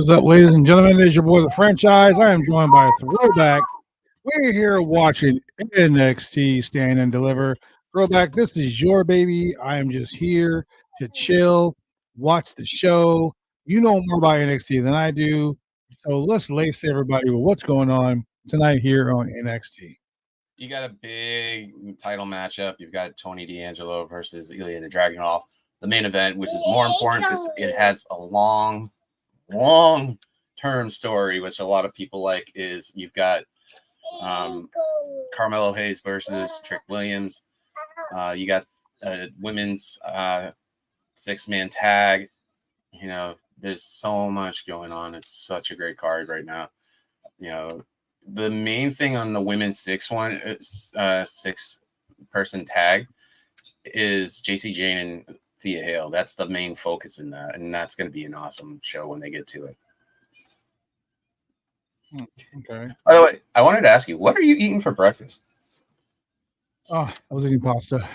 What is up, ladies and gentlemen? It is your boy, The Franchise. I am joined by a Throwback. We're here watching NXT Stand and Deliver. Throwback, this is your baby. I am just here to chill, watch the show. You know more about NXT than I do. So let's lace everybody with what's going on tonight here on NXT. You got a big title matchup. You've got Tony D'Angelo versus Ilya the Dragunov. The main event, which is more important because it has a long-term story, which a lot of people like, is you've got Carmelo Hayes versus Trick Williams. You got women's six-man tag. You know, there's so much going on. It's such a great card right now. You know, the main thing on the women's six-person tag is JC Jane and Thea Hale. That's the main focus in that, and that's going to be an awesome show when they get to it. Okay. By the way, I wanted to ask you, what are you eating for breakfast? Oh, I was eating pasta.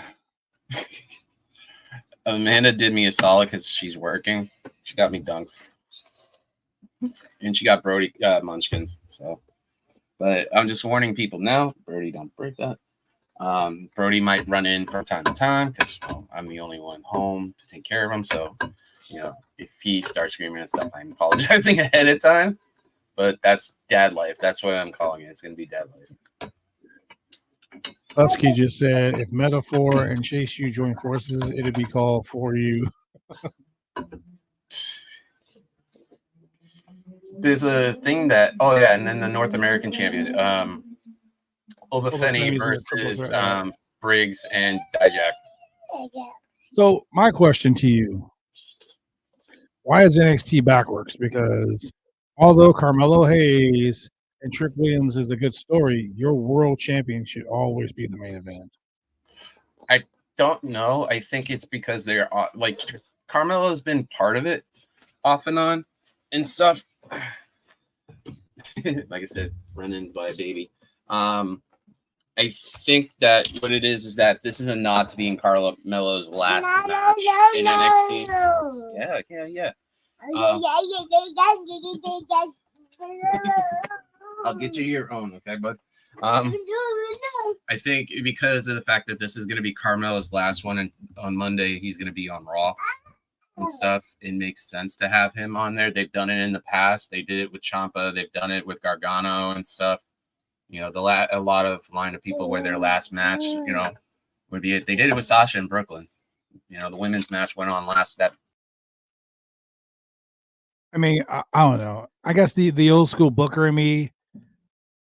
Amanda did me a solid because she's working. She got me dunks, and she got Brody munchkins. So, but I'm just warning people now, Brody, don't break that. Brody might run in from time to time because I'm the only one home to take care of him. So, you know, if he starts screaming and stuff, I'm apologizing ahead of time. But that's dad life. That's what I'm calling it. It's going to be dad life. Husky just said, if Metaphor and Chase U join forces, it'd be called For You. There's a thing that, and then the North American champion, Obafemi versus Briggs and Dijak. So my question to you, why is NXT backwards? Because although Carmelo Hayes and Trick Williams is a good story, your world champion should always be the main event. I don't know. I think it's because they're like Carmelo's been part of it off and on and stuff. Like I said, running by a baby. I think that what it is that this is a nod to being Carmelo's last match in NXT. Yeah. I'll get you your own, okay, bud? I think because of the fact that this is going to be Carmelo's last one, and on Monday he's going to be on Raw and stuff, it makes sense to have him on there. They've done it in the past. They did it with Ciampa. They've done it with Gargano and stuff. You know, a lot of line of people where their last match, you know, would be it. They did it with Sasha in Brooklyn. You know, the women's match went on last. I mean, I don't know. I guess the old school Booker in me,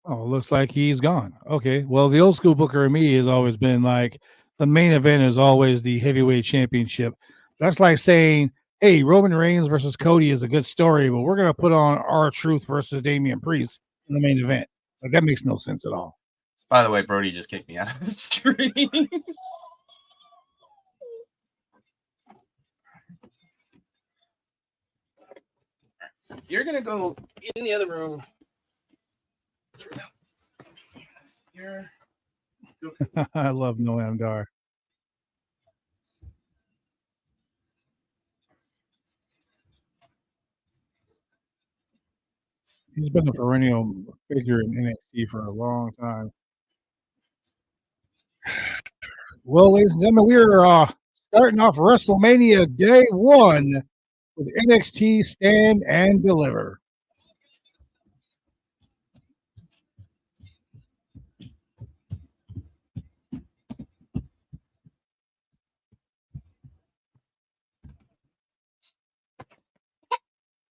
looks like he's gone. Okay, well, the old school Booker in me has always been like the main event is always the heavyweight championship. That's like saying, hey, Roman Reigns versus Cody is a good story, but we're going to put on R-Truth versus Damian Priest in the main event. Like, that makes no sense at all. By the way, Brody just kicked me out of the stream. You're going to go in the other room. I love Noam Dar. He's been a perennial figure in NXT for a long time. Well, ladies and gentlemen, we are starting off WrestleMania Day 1 with NXT Stand and Deliver.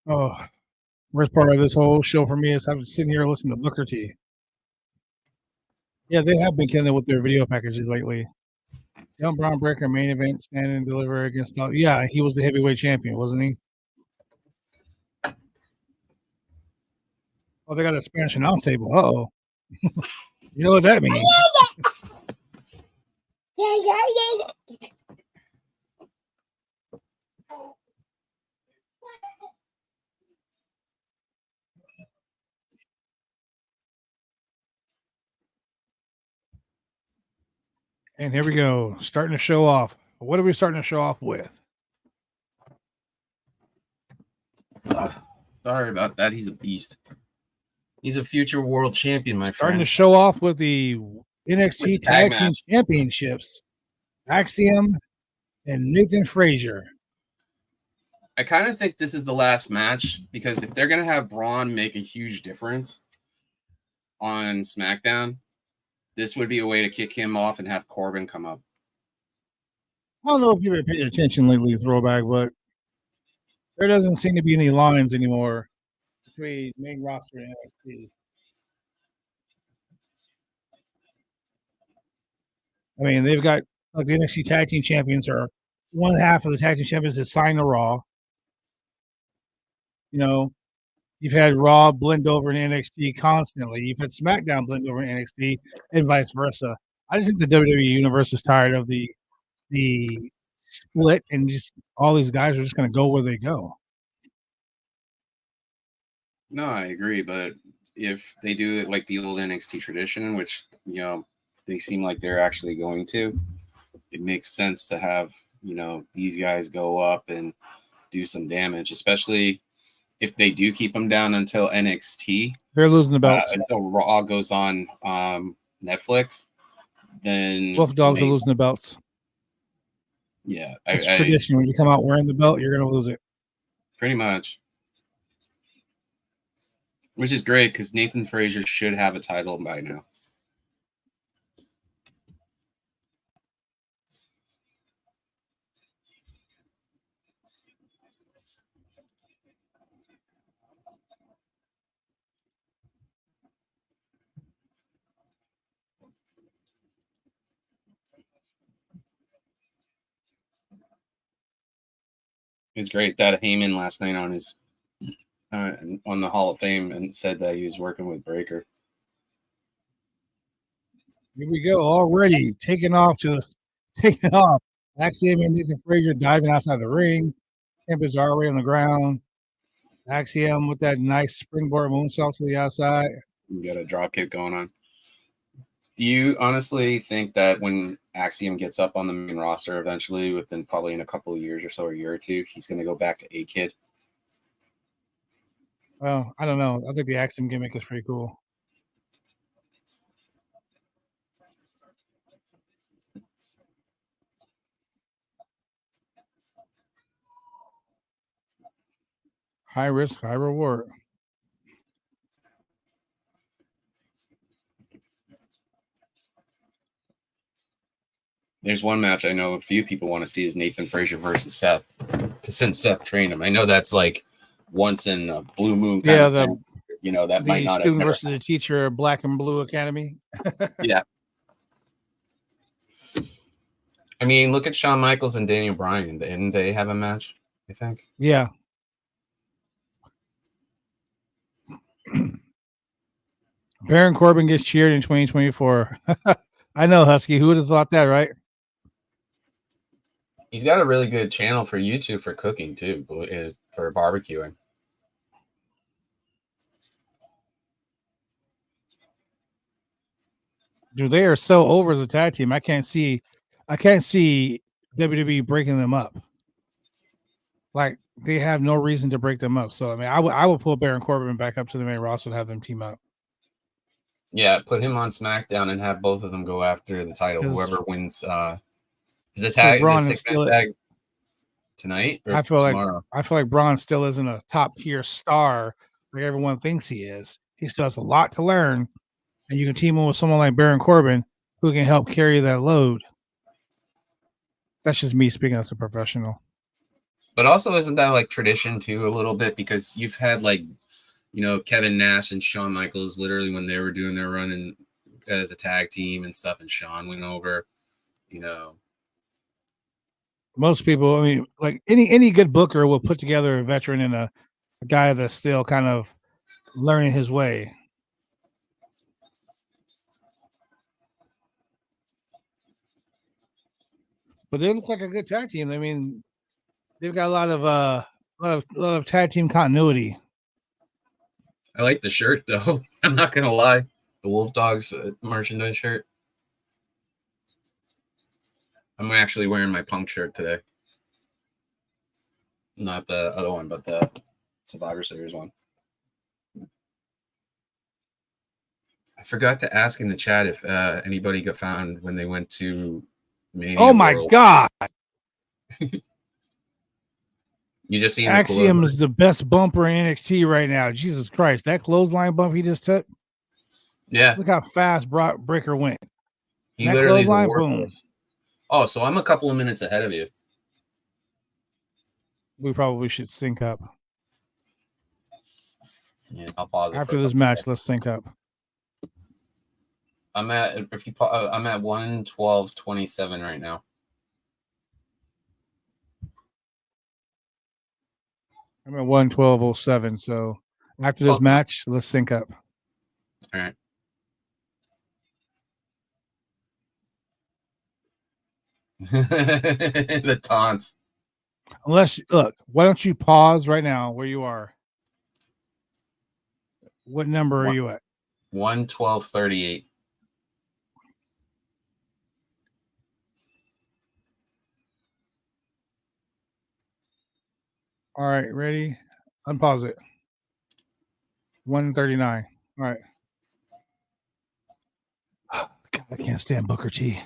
Oh, worst part of this whole show for me is having to sit here and listen to Booker T. Yeah, they have been killing it with their video packages lately. Young Braun Breaker main event, Stand and Deliver against. Yeah, he was the heavyweight champion, wasn't he? Oh, they got a Spanish announce table. Uh-oh. You know what that means? And here we go, starting to show off. What are we starting to show off with? Sorry about that. He's a beast. He's a future world champion, my Starting friend. to show off with the NXT With the Tag tag Team match. Championships. Axiom and Nathan Frazier. I kind of think this is the last match because if they're going to have Braun make a huge difference on SmackDown, this would be a way to kick him off and have Corbin come up. I don't know if you've been paying attention lately, Throwback, but there doesn't seem to be any lines anymore between main roster and NXT. I mean, they've got like the NXT Tag Team Champions are one half of the Tag Team Champions is signed to Raw. You know, you've had Raw blend over in NXT constantly. You've had SmackDown blend over in NXT and vice versa. I just think the WWE universe is tired of the split, and just all these guys are just going to go where they go. No, I agree, but if they do it like the old NXT tradition, which they seem like they're actually going to, it makes sense to have these guys go up and do some damage, especially if they do keep them down until NXT. They're losing the belts until Raw goes on Netflix. Then both dogs are losing the belts. Yeah, it's tradition. When you come out wearing the belt, you're going to lose it. Pretty much. Which is great because Nathan Frazier should have a title by now. It's great that Heyman last night on his on the Hall of Fame and said that he was working with Breaker. Here we go already taking off. Axiom and Nathan Frazier diving outside the ring. Kemp is already on the ground. Axiom with that nice springboard moonsault to the outside. You got a drop kick going on. Do you honestly think that when Axiom gets up on the main roster eventually, within probably in a couple of years or so, a year or two, he's going to go back to A-Kid? Well, I don't know. I think the Axiom gimmick is pretty cool. High risk, high reward. There's one match I know a few people want to see is Nathan Frazier versus Seth. Since Seth trained him, I know that's like once in a blue moon kind of thing. That might not. The student versus the teacher, Black and Blue Academy. Yeah. I mean, look at Shawn Michaels and Daniel Bryan. Didn't they have a match? I think. Yeah. Baron Corbin gets cheered in 2024. I know, Husky. Who would have thought that, right? He's got a really good channel for YouTube for cooking too, for barbecuing. Dude, they are so over as a tag team. I can't see WWE breaking them up. Like, they have no reason to break them up. So I mean, I would pull Baron Corbin back up to the main roster and have them team up. Yeah, put him on SmackDown and have both of them go after the title. Whoever wins, is the tag the 6-man tag tonight or tomorrow? I feel like Braun still isn't a top tier star like everyone thinks he is. He still has a lot to learn, and you can team him with someone like Baron Corbin who can help carry that load. That's just me speaking as a professional. But also, isn't that like tradition too, a little bit? Because you've had like, Kevin Nash and Shawn Michaels literally when they were doing their run as a tag team and stuff, and Shawn went over, Most people, I mean, like any good booker will put together a veteran and a guy that's still kind of learning his way. But they look like a good tag team. I mean, they've got a lot of tag team continuity. I like the shirt though. I'm not gonna lie, the Wolf Dogs merchandise shirt. I'm actually wearing my Punk shirt today. Not the other one, but the Survivor Series one. I forgot to ask in the chat if anybody got found when they went to Mania Oh my World. God! You just seen Axiom is the best bumper in NXT right now. Jesus Christ, that clothesline bump he just took. Yeah, look how fast Breaker went. He that literally clothesline, boom. Oh, so I'm a couple of minutes ahead of you. We probably should sync up. Yeah, I'll pause it after this match. Let's sync up. I'm at 1:12:27 right now. I'm at 1:12:07. So after this match, let's sync up. All right. The taunts. Unless, look, why don't you pause right now where you are? What number are you at? 1:12:38. All right, ready? Unpause it. 1:39. All right. God, I can't stand Booker T.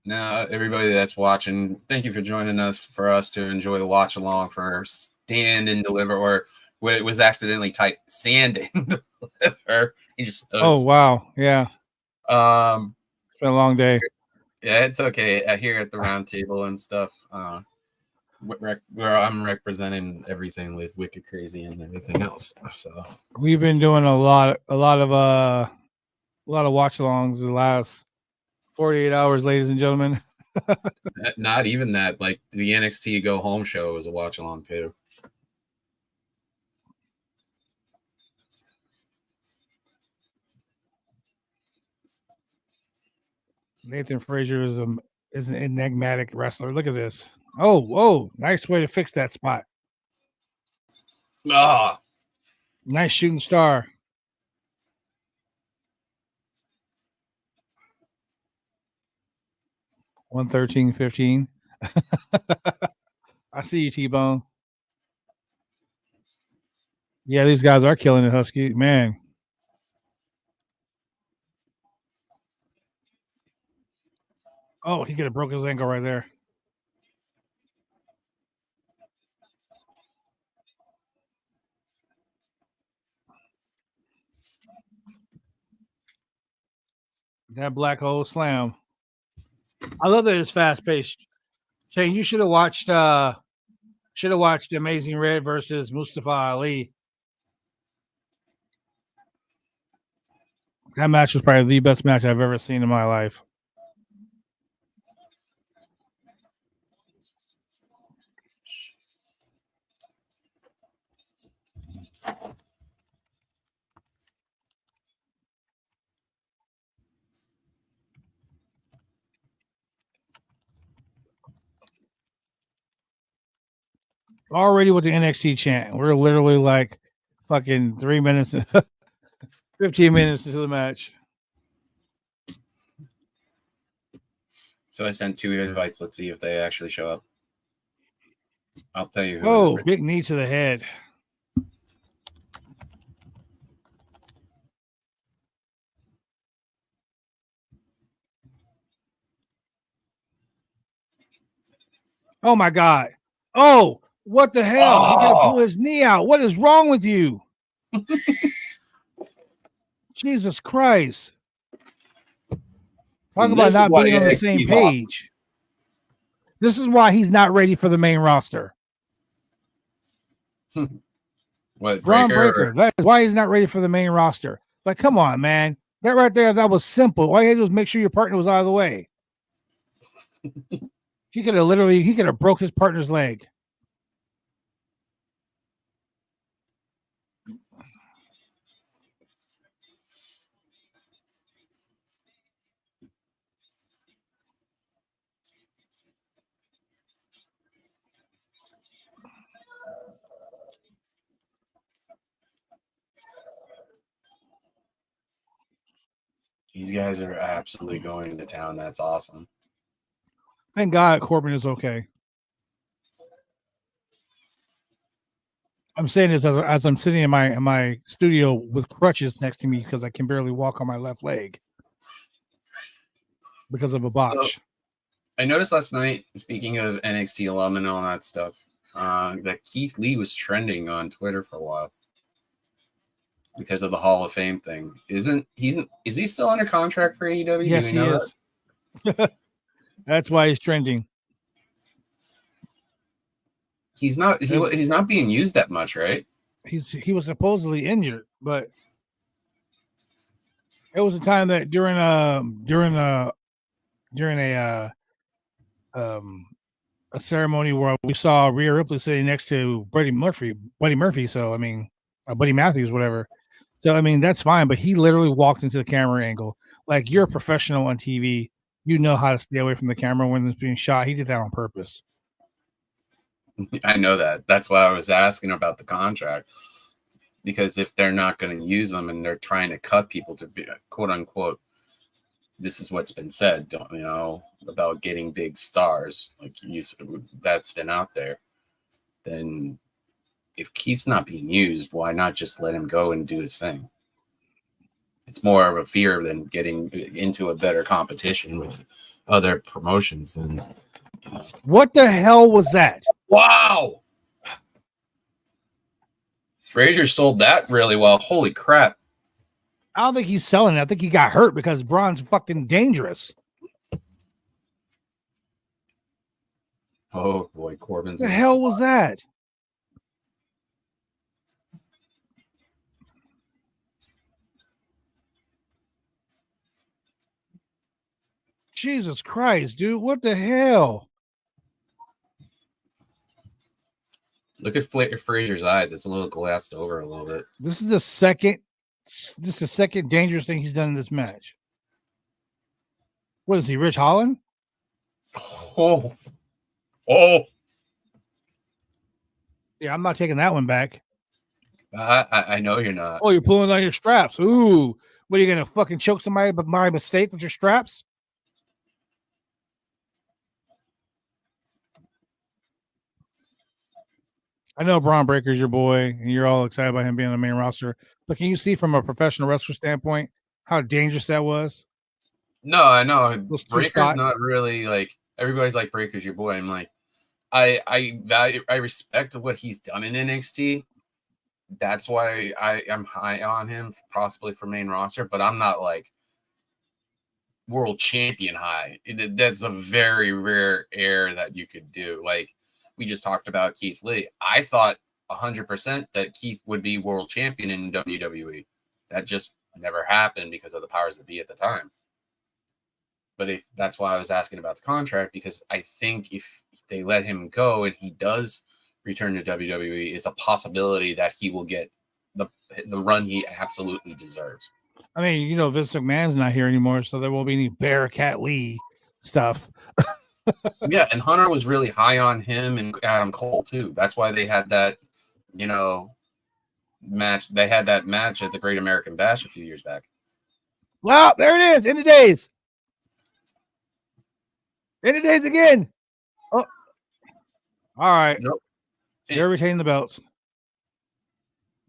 Now, everybody that's watching, thank you for joining us for us to enjoy the watch along for Stand and Deliver, or what it was accidentally typed Sand and Deliver. He just Oh wow, yeah. It's been a long day. Yeah, it's okay. Here at the Roundtable and stuff, where I'm representing everything with Wicked Crazy and everything else. So we've been doing a lot of watch-alongs the last 48 hours, ladies and gentlemen. Not even that. Like the NXT Go Home show was a watch-along too. Nathan Frazier is an enigmatic wrestler. Look at this. Oh, nice way to fix that spot. Ah, nice shooting star. $113.15. I see you, T-Bone. Yeah, these guys are killing it, Husky. Man. Oh, he could have broke his ankle right there. That black hole slam. I love that it's fast paced. Shane, you should have watched Amazing Red versus Mustafa Ali. That match was probably the best match I've ever seen in my life. Already with the NXT chant. We're literally like fucking 3 minutes, 15 minutes into the match. So I sent 2 invites. Let's see if they actually show up. I'll tell you who. Oh, big knee to the head. Oh my God. Oh, what the hell? Oh. He could have pulled his knee out. What is wrong with you? Jesus Christ. Talk about not being on the same page. This is why he's not ready for the main roster. What, Braun Breaker? That is why he's not ready for the main roster. Like, come on, man. That right there, that was simple. All you had to do was make sure your partner was out of the way. He could have broke his partner's leg. These guys are absolutely going to town. That's awesome. Thank God Corbin is okay. I'm saying this as I'm sitting in my studio with crutches next to me because I can barely walk on my left leg because of a botch. So, I noticed last night, speaking of NXT alum and all that stuff, that Keith Lee was trending on Twitter for a while because of the Hall of Fame thing. Is he still under contract for AEW? Yes, he is. That's why he's trending. He's not being used that much, right? He was supposedly injured, but it was a time that during a ceremony where we saw Rhea Ripley sitting next to Buddy Murphy. So I mean, Buddy Matthews, whatever. So I mean, that's fine. But he literally walked into the camera angle. Like, you're a professional on TV, you know how to stay away from the camera when it's being shot. He did that on purpose. I know that. That's why I was asking about the contract, because if they're not going to use them and they're trying to cut people to be quote unquote, this is what's been said, about getting big stars, like that's been out there. Then if Keith's not being used, why not just let him go and do his thing? It's more of a fear than getting into a better competition with other promotions. And what the hell was that? Wow. Frazier sold that really well. Holy crap. I don't think he's selling it. I think he got hurt because Braun's fucking dangerous. Oh boy, Corbin's. What the hell was that? Jesus Christ, dude. What the hell? Look at Frazier's eyes. It's a little glassed over a little bit. This is the second dangerous thing he's done in this match. What is he, Rich Holland? Oh. Yeah, I'm not taking that one back. I know you're not. Oh, you're pulling on your straps. Ooh. What, are you going to fucking choke somebody by mistake with your straps? I know Braun Breaker's your boy, and you're all excited about him being on the main roster. But can you see from a professional wrestler standpoint how dangerous that was? No, I know. Breaker's not really like, everybody's like, Breaker's your boy. I'm like, I respect what he's done in NXT. That's why I am high on him, possibly for main roster, but I'm not like world champion high. That's a very rare air that you could do. Like we just talked about Keith Lee. I thought 100% that Keith would be world champion in WWE. That just never happened because of the powers that be at the time. But if that's why I was asking about the contract, because I think if they let him go and he does return to WWE, it's a possibility that he will get the run he absolutely deserves. I mean, Vince McMahon's not here anymore, so there won't be any Bearcat Lee stuff. Yeah, and Hunter was really high on him and Adam Cole too. That's why they had that, match. They had that match at the Great American Bash a few years back. Wow, there it is. End of days. End of days again. Oh, all right. Nope. They're retaining the belts.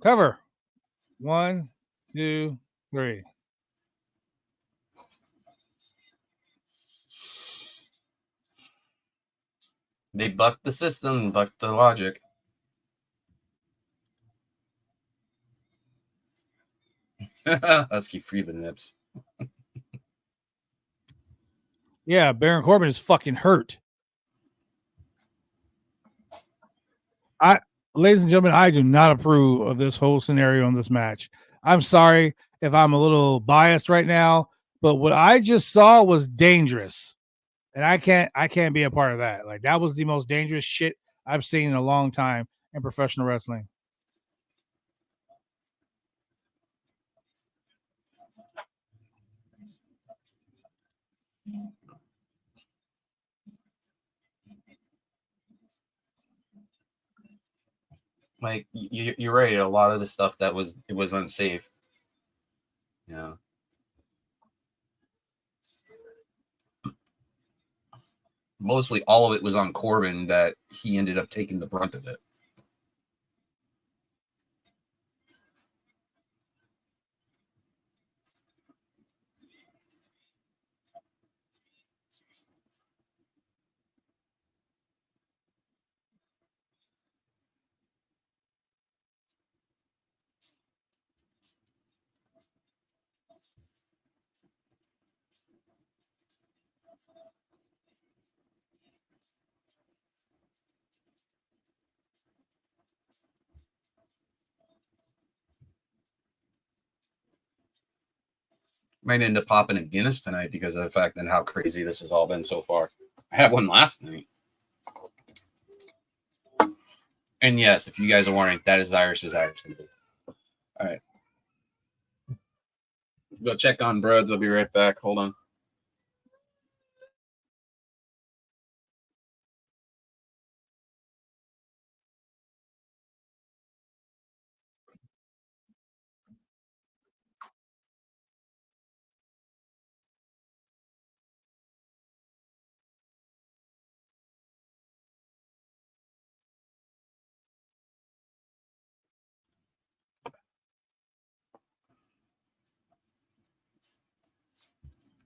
Cover. 1, 2, 3. They bucked the system, bucked the logic. Let's keep free the nips. Yeah, Baron Corbin is fucking hurt. Ladies and gentlemen, I do not approve of this whole scenario in this match. I'm sorry if I'm a little biased right now, but what I just saw was dangerous. And I can't be a part of that. Like, that was the most dangerous shit I've seen in a long time in professional wrestling. Like you're right. A lot of the stuff it was unsafe. Yeah. mostly all of it was on Corbin that he ended up taking the brunt of it. Might end up popping a Guinness tonight because of the fact that how crazy this has all been so far. I had one last night. And yes, if you guys are wondering, that is Irish's Irish. All right. Go check on Broads. I'll be right back. Hold on.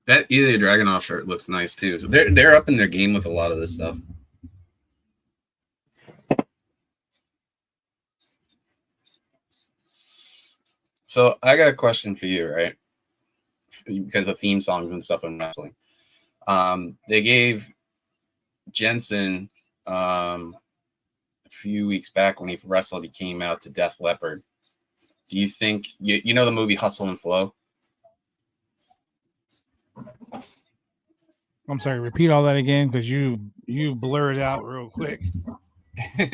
That Ilya Dragunov shirt looks nice too. So they're up in their game with a lot of this stuff. So I got a question for you, right? Because of theme songs and stuff in wrestling. They gave Jensen a few weeks back when he wrestled, he came out to Def Leppard. Do you think you know the movie Hustle and Flow? I'm sorry, repeat all that again because you blurred out real quick. Do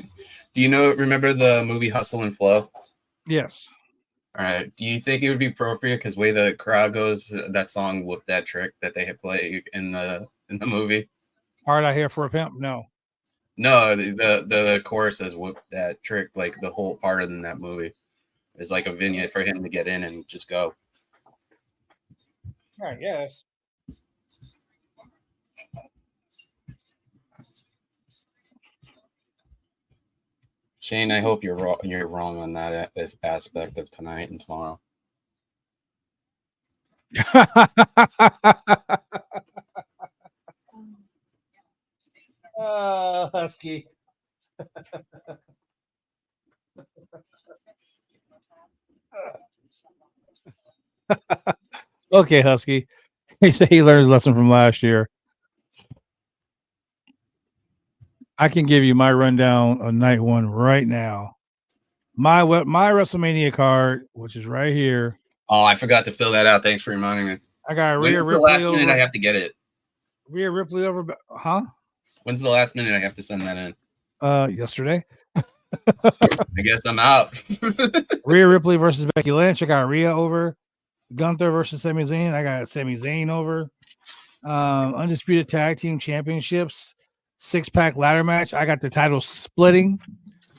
you remember the movie Hustle and Flow? Yes. All right. Do you think it would be appropriate because way the crowd goes, that song "Whoop That Trick" that they had played in the movie? Hard Out Here for a Pimp? No. No, the chorus says "Whoop That Trick." Like the whole part in that movie is like a vignette for him to get in and just go. I guess. Shane, I hope you're wrong on that aspect of tonight and tomorrow. Husky. Okay, Husky. He said he learned his lesson from last year. I can give you my rundown of night one right now. My WrestleMania card, which is right here. Oh, I forgot to fill that out. Thanks for reminding me. I got Rhea Ripley. Last minute I have to get it. Rhea Ripley over, huh? When's the last minute I have to send that in? Yesterday. I guess I'm out. Rhea Ripley versus Becky Lynch. I got Rhea over. Gunther versus Sami Zayn. I got Sami Zayn over. Undisputed Tag Team Championships. 6-pack ladder match. I got the titles splitting.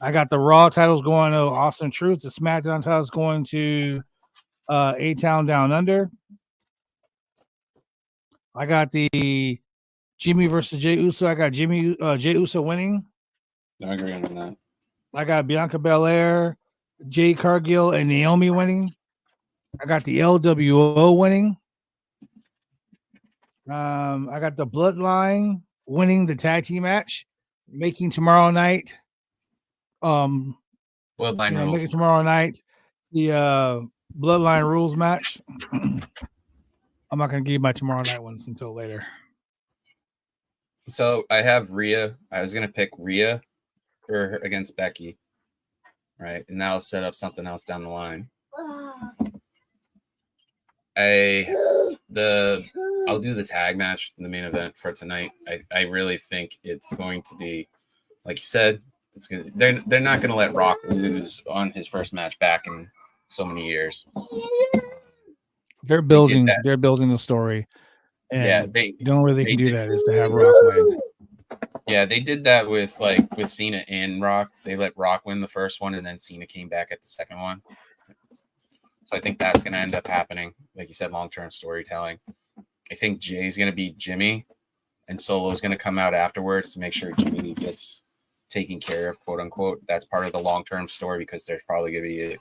I got the Raw titles going to Austin Truth. The SmackDown titles going to A-Town Down Under. I got the Jimmy versus Jey Uso. I got Jey Uso winning. I agree on that. I got Bianca Belair, Jade Cargill, and Naomi winning. I got the LWO winning. I got the Bloodline winning the tag team match, making tomorrow night. Making tomorrow night the Bloodline rules match. I'm not gonna give you my tomorrow night ones until later. So I have Rhea. I was gonna pick Rhea against Becky, right? And that'll set up something else down the line. I'll do the tag match in the main event for tonight. I really think it's going to be, like you said, it's gonna. They're not gonna let Rock lose on his first match back in so many years. They're building the story, and the only way they can do that is to have Rock win. Yeah, they did that with Cena and Rock. They let Rock win the first one, and then Cena came back at the second one. So I think that's going to end up happening. Like you said, long-term storytelling. I think Jay's going to beat Jimmy, and Solo's going to come out afterwards to make sure Jimmy gets taken care of, quote unquote. That's part of the long-term story because there's probably going to be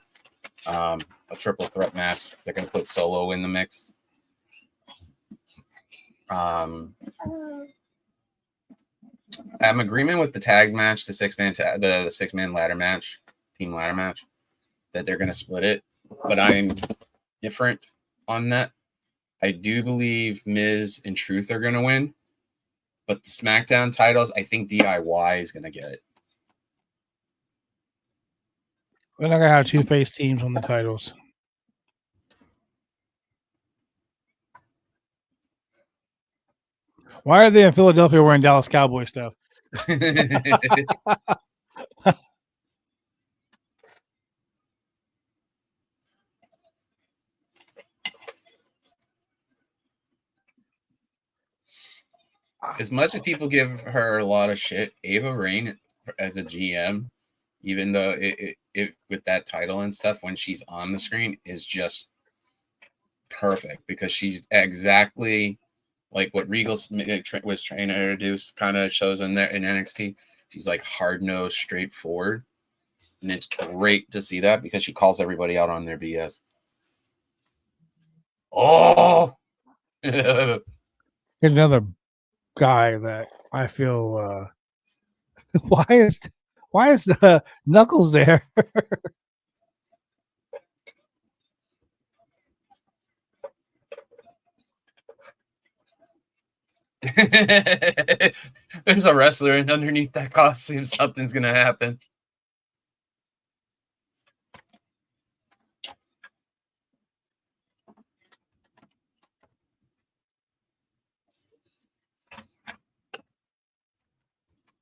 a triple threat match. They're going to put Solo in the mix. I'm agreement with the tag match, the six-man ladder match, team ladder match, that they're going to split it. But I'm different on that. I do believe Miz and Truth are going to win. But the SmackDown titles, I think DIY is going to get it. We're not going to have two-face teams on the titles. Why are they in Philadelphia wearing Dallas Cowboy stuff? As much as people give her a lot of shit, Ava Raine as a GM, even though it with that title and stuff, when she's on the screen, is just perfect because she's exactly like what Regal was trying to introduce, kind of shows in there in NXT. She's like hard-nosed, straightforward, and it's great to see that because she calls everybody out on their BS. Oh, here's another guy that I feel. Why is Knuckles there? There's a wrestler, and underneath that costume, something's gonna happen.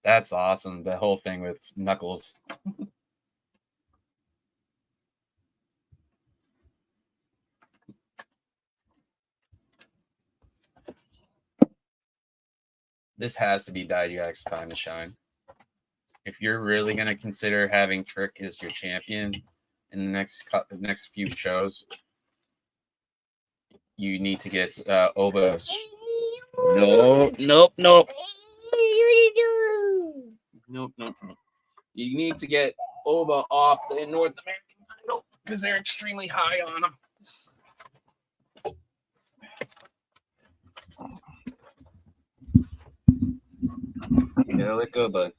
That's awesome. The whole thing with Knuckles. This has to be Diak's time to shine. If you're really going to consider having Trick as your champion in the next few shows, you need to get Oba. Nope. Nope. You need to get Oba off the North American title because they're extremely high on him. Yeah, let go, bud.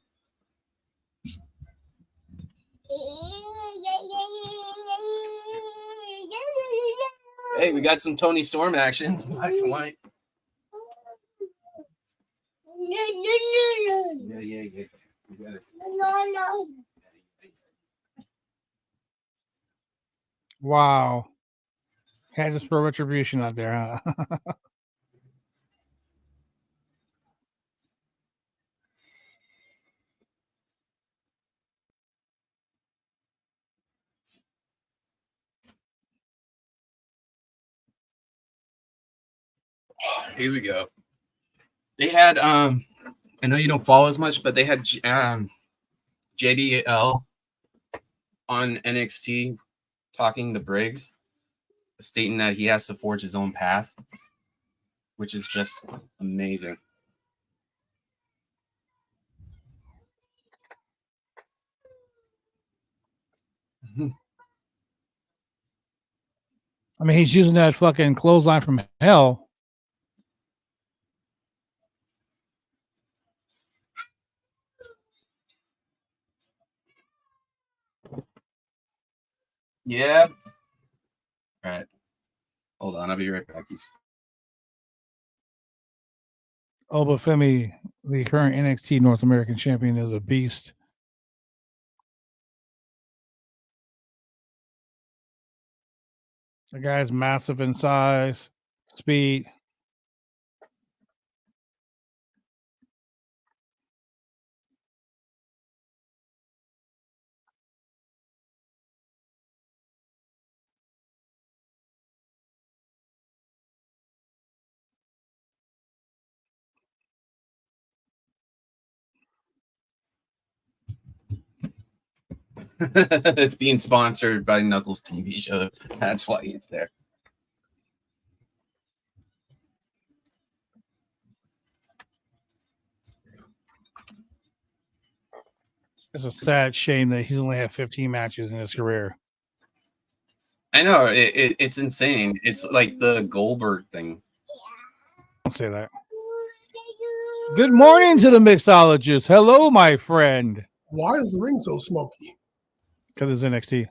Hey, we got some Tony Storm action. Black and white. Yeah. We got it. No. Wow. Had to throw retribution out there, huh? Here we go. They had I know you don't follow as much, but they had JBL on NXT talking to Briggs, stating that he has to forge his own path, which is just amazing. I mean, he's using that fucking clothesline from hell. Yeah. All right. Hold on. I'll be right back. Oba Femi, the current NXT North American champion, is a beast. The guy's massive in size, speed. It's being sponsored by Knuckles TV show. That's why it's there. It's a sad shame that he's only had 15 matches in his career. I know it's insane. It's like the Goldberg thing. Don't say that. Good morning to the mixologist. Hello, my friend. Why is the ring so smoky? Because it's NXT.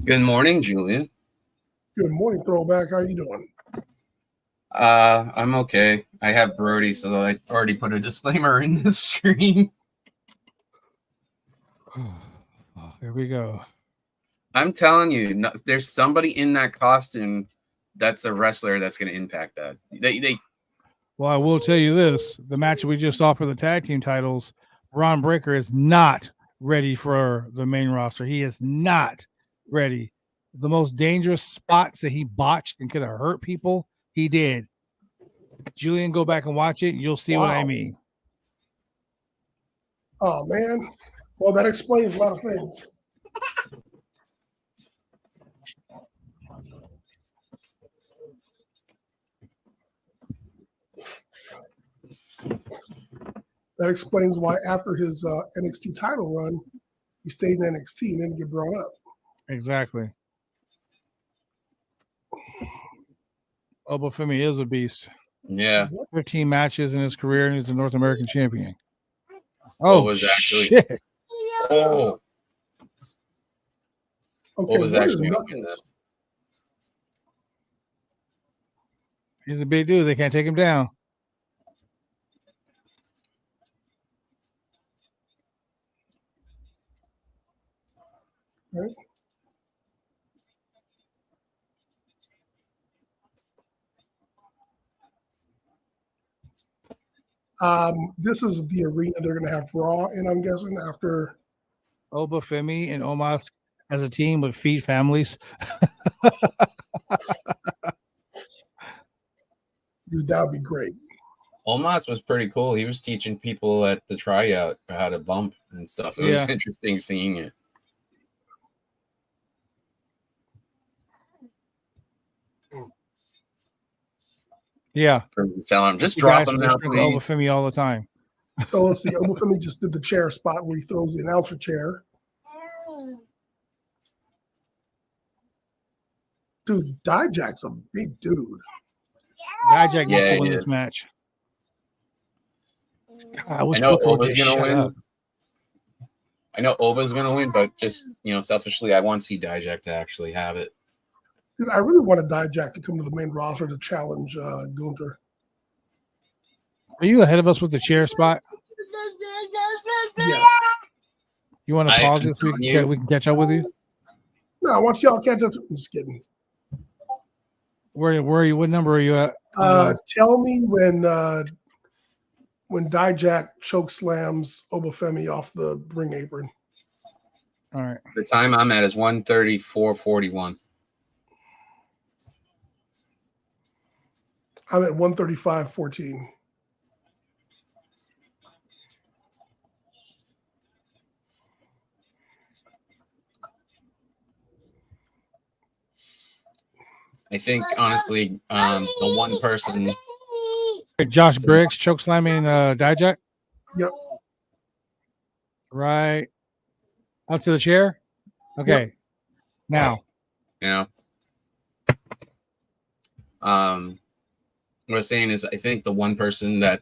Good morning, Julian. Good morning, Throwback. How you doing? I'm okay. I have Brody, so I already put a disclaimer in the stream. Oh, here we go. I'm telling you, there's somebody in that costume that's a wrestler that's going to impact that. Well, I will tell you this. The match we just saw for the tag team titles, Ron Breaker is not ready for the main roster. He is not ready. The most dangerous spots that he botched and could have hurt people, he did. Julian, go back and watch it. You'll see what I mean. Oh, man. Well, that explains a lot of things. That explains why after his NXT title run, he stayed in NXT and didn't get brought up. Exactly. Obafemi is a beast. Yeah. 15 matches in his career, and he's a North American champion. Oh, was actually shit. Oh. Okay, What was what is actually Knuckles? He's a big dude. They can't take him down. Right? This is the arena they're going to have Raw in, I'm guessing, after. Obafemi and Omos as a team would feed families. Dude, that would be great. Omos was pretty cool. He was teaching people at the tryout how to bump and stuff. It was interesting seeing it. Yeah. Tell him, just drop him now, please. Obafemi all the time. So let's see. Obafemi just did the chair spot where he throws the announcer chair. Dude, Dijak's a big dude. Dijak needs to win this match. God, I know Oba's going to win. I know Oba's going to win, but just, selfishly, I want to see Dijak to actually have it. Dude, I really wanted Dijak to come to the main roster to challenge Gunther. Are you ahead of us with the chair spot? Yes. You want to pause it so we can catch up with you? No, I want y'all to catch up. I'm just kidding. Where are you? What number are you at? Tell me when Dijak choke slams Obafemi off the ring apron. All right. The time I'm at is 1:34:41. I'm at 1:35:14. I think, honestly, the one person... Josh Briggs choke slamming Dijak? Yep. Right. Up to the chair? Okay. Yep. Now. Yeah. What I was saying is I think the one person that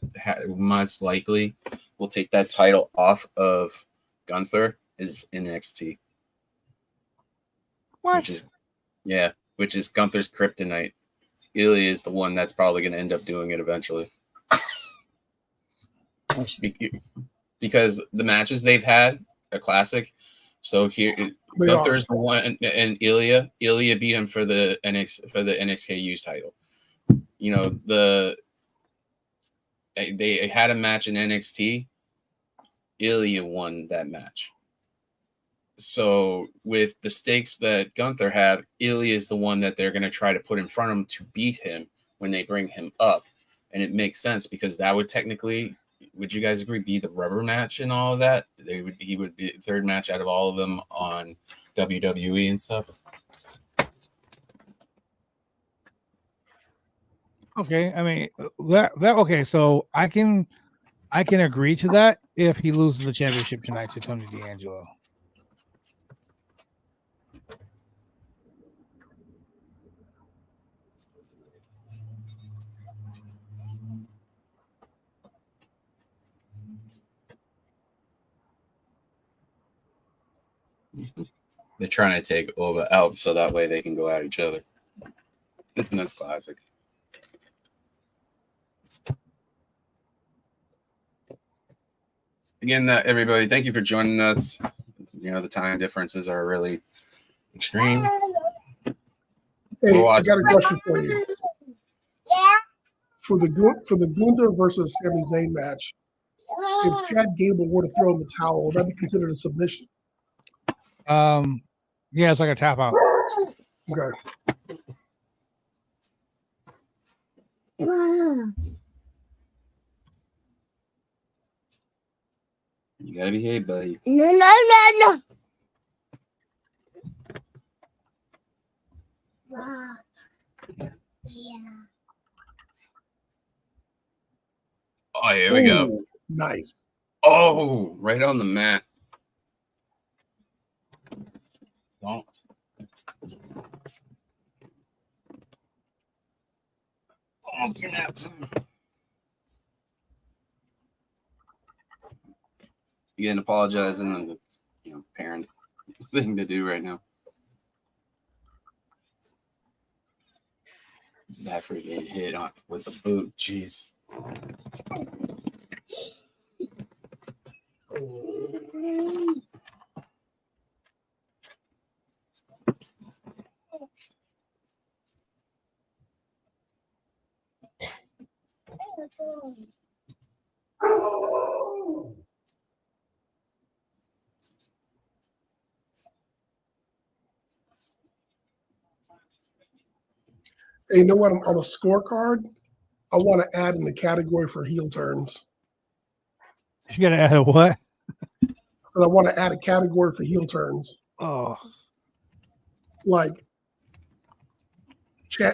most likely will take that title off of Gunther is in NXT. What? Which is Gunther's kryptonite. Ilya is the one that's probably going to end up doing it eventually. Because the matches they've had are classic. So here, Gunther's the one, and Ilya beat him for the NXT title. They had a match in NXT. Ilya won that match. So with the stakes that Gunther had, Ilya is the one that they're going to try to put in front of him to beat him when they bring him up. And it makes sense because that would technically, would you guys agree, be the rubber match and all of that? He would be the third match out of all of them on WWE and stuff. Okay, I mean that okay, so I can I can agree to that if he loses the championship tonight to Tony D'Angelo. They're trying to take Oba out so that way they can go at each other. That's classic. Again, everybody, thank you for joining us. You know, the time differences are really extreme. Hey, I got a question for you. For the Gunther versus Sami Zayn match, if Chad Gable were to throw in the towel, would that be considered a submission? Yeah, it's like a tap out. Okay. You gotta behave, buddy. No. Yeah. Oh, here we go. Ooh, nice. Oh, right on the mat. Don't. Almost your nuts. Again, apologizing on the parent thing to do right now. That freaking hit on with the boot. Jeez. Hey, you know what? On the scorecard, I want to add in the category for heel turns. You gotta add a what? And I want to add a category for heel turns. Oh, Like,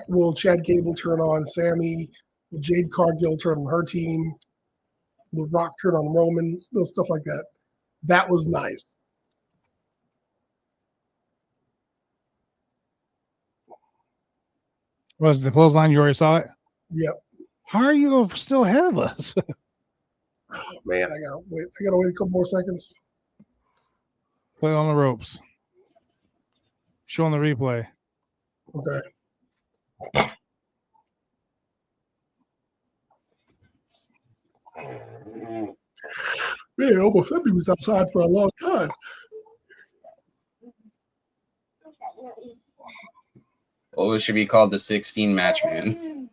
will Chad Gable turn on Sammy? Will Jade Cargill turn on her team? Will Rock turn on Roman? Stuff like that. That was nice. was the clothesline? You already saw it. Yep. How are you still ahead of us? Oh, man, I gotta wait. I gotta wait a couple more seconds. Play on the ropes. Showing the replay. Okay. Man, Oba Femi was outside for a long time. Oh, it should be called the 16 match man.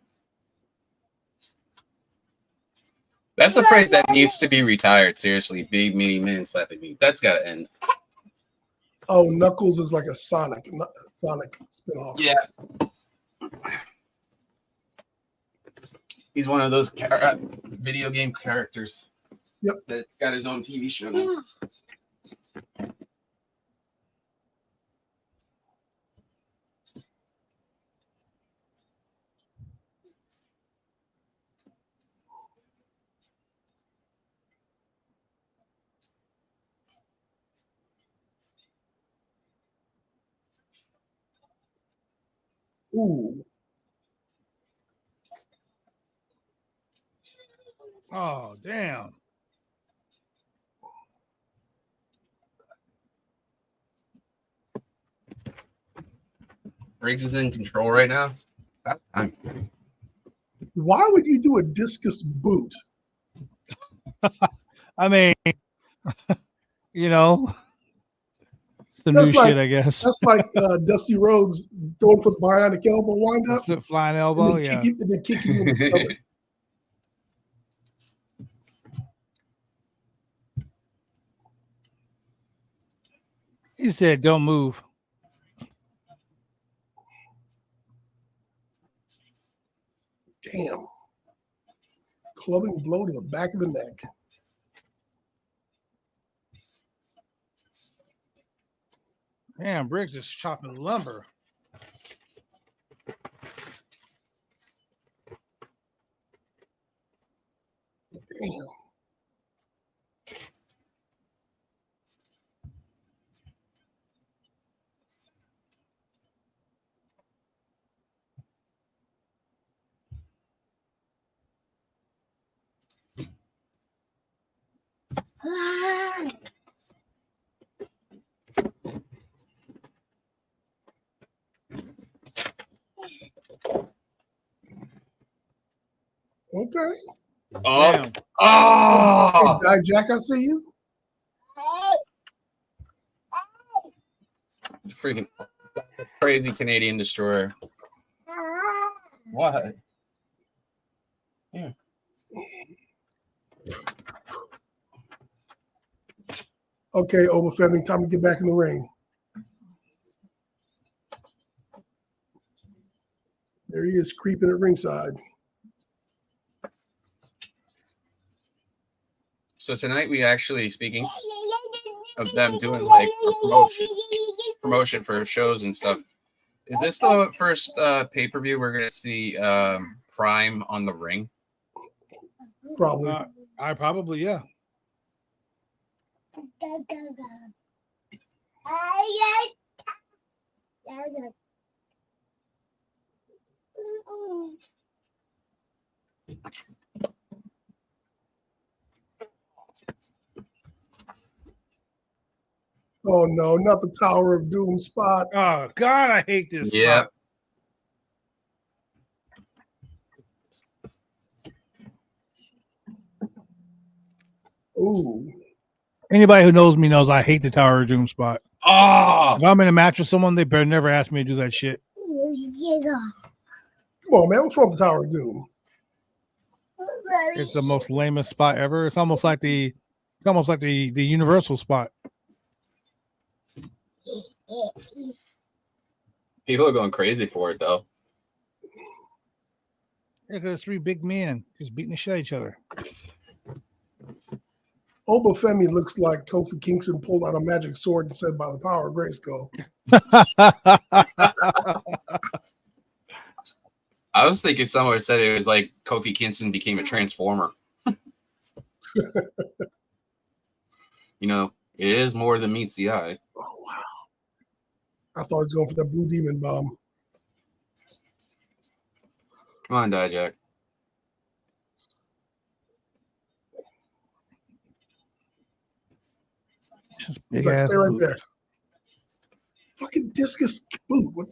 That's a phrase that needs to be retired. Seriously, big meaty man slapping me. That's got to end. Oh, Knuckles is like a Sonic spinoff. Yeah. He's one of those video game characters. Yep. That's got his own TV show now. Ooh. Oh, damn. Briggs is in control right now. Why would you do a discus boot? I mean, you know, it's the That's new like- shit, I guess. That's like Dusty Rhodes going for the bionic elbow wind up. Flip flying And elbow, then, yeah. and then kick you in the stomach. He said, "Don't move." Damn. Clubbing blow to the back of the neck. Damn, Briggs is chopping lumber. Damn. Okay. Oh, Damn. oh! Hey, Jack, I see you. Freaking crazy Canadian destroyer. What? Yeah. Okay, Obafemi, time to get back in the ring. There he is, creeping at ringside. So tonight we actually, speaking of them doing like a promotion for shows and stuff, is this the first pay-per-view we're going to see Prime on the ring? Probably. I probably, yeah. Oh no, not the Tower of Doom spot. Oh God, I hate this Yeah. spot. Ooh. Anybody who knows me knows I hate the Tower of Doom spot. Oh! If I'm in a match with someone, they better never ask me to do that shit. Come on, man. What's wrong with the Tower of Doom? It's the most lamest spot ever. It's almost like the Universal spot. People are going crazy for it, though. Yeah, because it's three big men just beating the shit out of each other. Obafemi looks like Kofi Kingston pulled out a magic sword and said, "By the power of Grayskull." I was thinking someone said it was like Kofi Kingston became a transformer. You know, it is more than meets the eye. Oh wow! I thought he was going for that blue demon bomb. Come on, Dijak. Just He's big like, ass "Stay right boot. there." Fucking discus boot. What?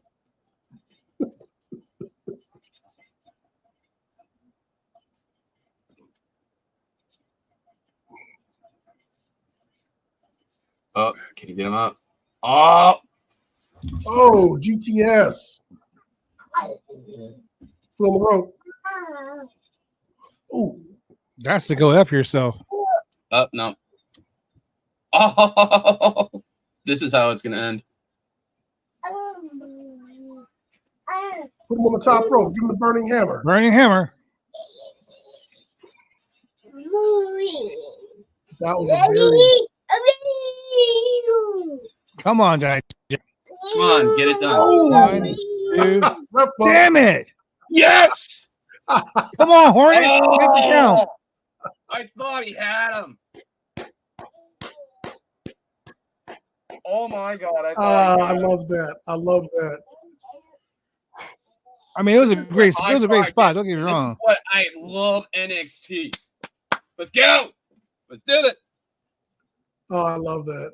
Oh, can you get him up? Oh! Oh, GTS. Foot on the rope. Ooh. That's to go F yourself. Oh, no. Oh! This is how it's going to end. Put him on the top rope. Give him the burning hammer. Burning hammer. That was a very. Come on, Jack. Come on, get it done. Oh, One, two. left bump. Damn it! Yes! Come on, Hornet. Make the count. I thought he had him. Oh my God! I love that. I love that. I mean, it was a great spot. Don't get me wrong. What I love NXT. Let's go. Let's do it. Oh, I love that.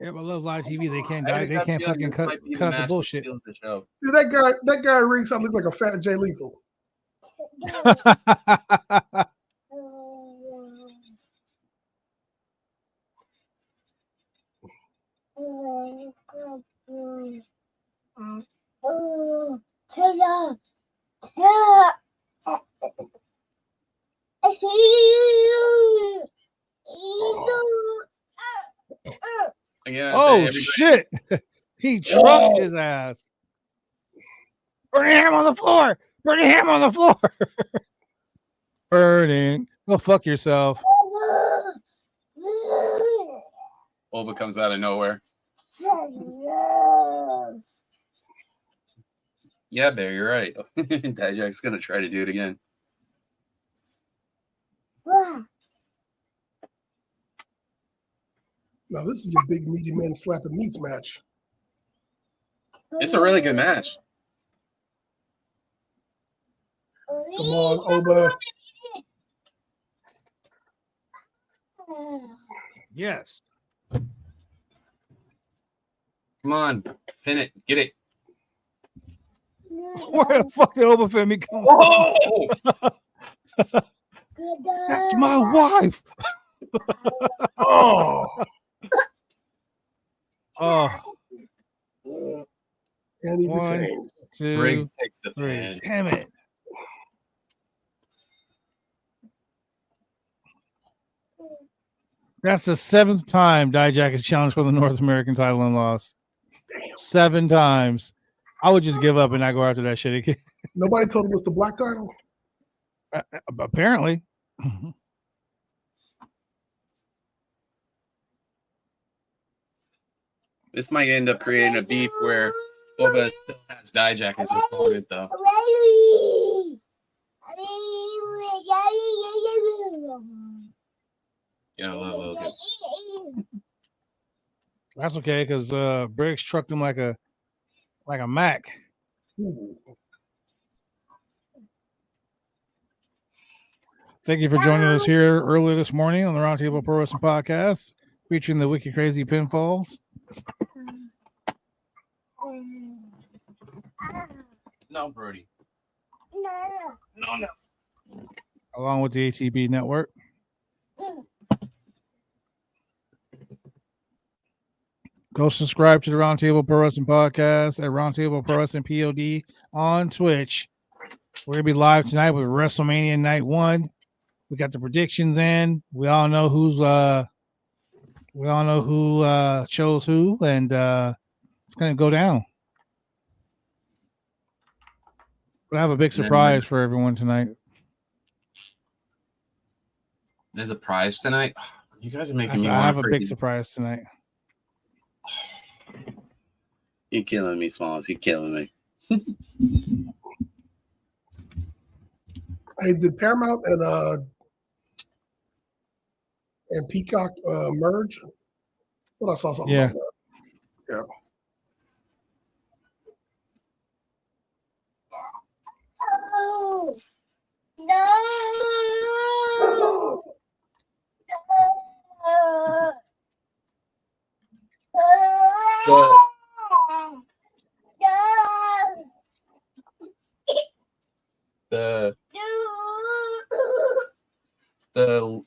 Yeah, but Love Live TV, they can't I die. have They a can't feeling fucking this cut might be the out the match that bullshit. steals the show. Dude, that guy at ringside looks like a fat Jay Lethal. Again, I say Oh everybody- shit! He trucked his ass. Burning ham on the floor. Burning ham on the floor. Burning. Go fuck yourself. Oba comes out of nowhere. Yeah, Bear, you're right. Dijak's gonna try to do it again. Now, this is your big meaty men slapping meats match. It's a really good match. Come on, Oba. Yes. Come on, pin it, get it. Where the fuck did Obafemi come Oh, from? That's my wife. Oh, Oh, and he one, retains. 2, Briggs takes the 3. pin. Damn it. That's the 7th time Dijak has challenged for the North American title and lost. Damn. 7 times. I would just give up and not go after that shit again. Nobody told him it's the black title. Apparently. This might end up creating a beef where Boba still has Dijak as his opponent, though. You know, little kids. That's okay, because Briggs trucked him like a Mac. Ooh. Thank you for joining us here early this morning on the Roundtable Pro Wrestling Podcast, featuring the Wicked Crazy Pinfalls. No, Brody. No. Along with the ATB Network. Go subscribe to the Roundtable Pro Wrestling Podcast at Roundtable Pro Wrestling POD on Twitch. We're gonna be live tonight with WrestleMania Night 1. We got the predictions in. We all know who chose who, and it's gonna go down. But I have a big surprise for everyone tonight. There's a prize tonight. You guys are making me I want have to a big surprise tonight. You're killing me, Smalls. You're killing me. Hey, did Paramount and Peacock merge? Well, I saw something about that. Yeah.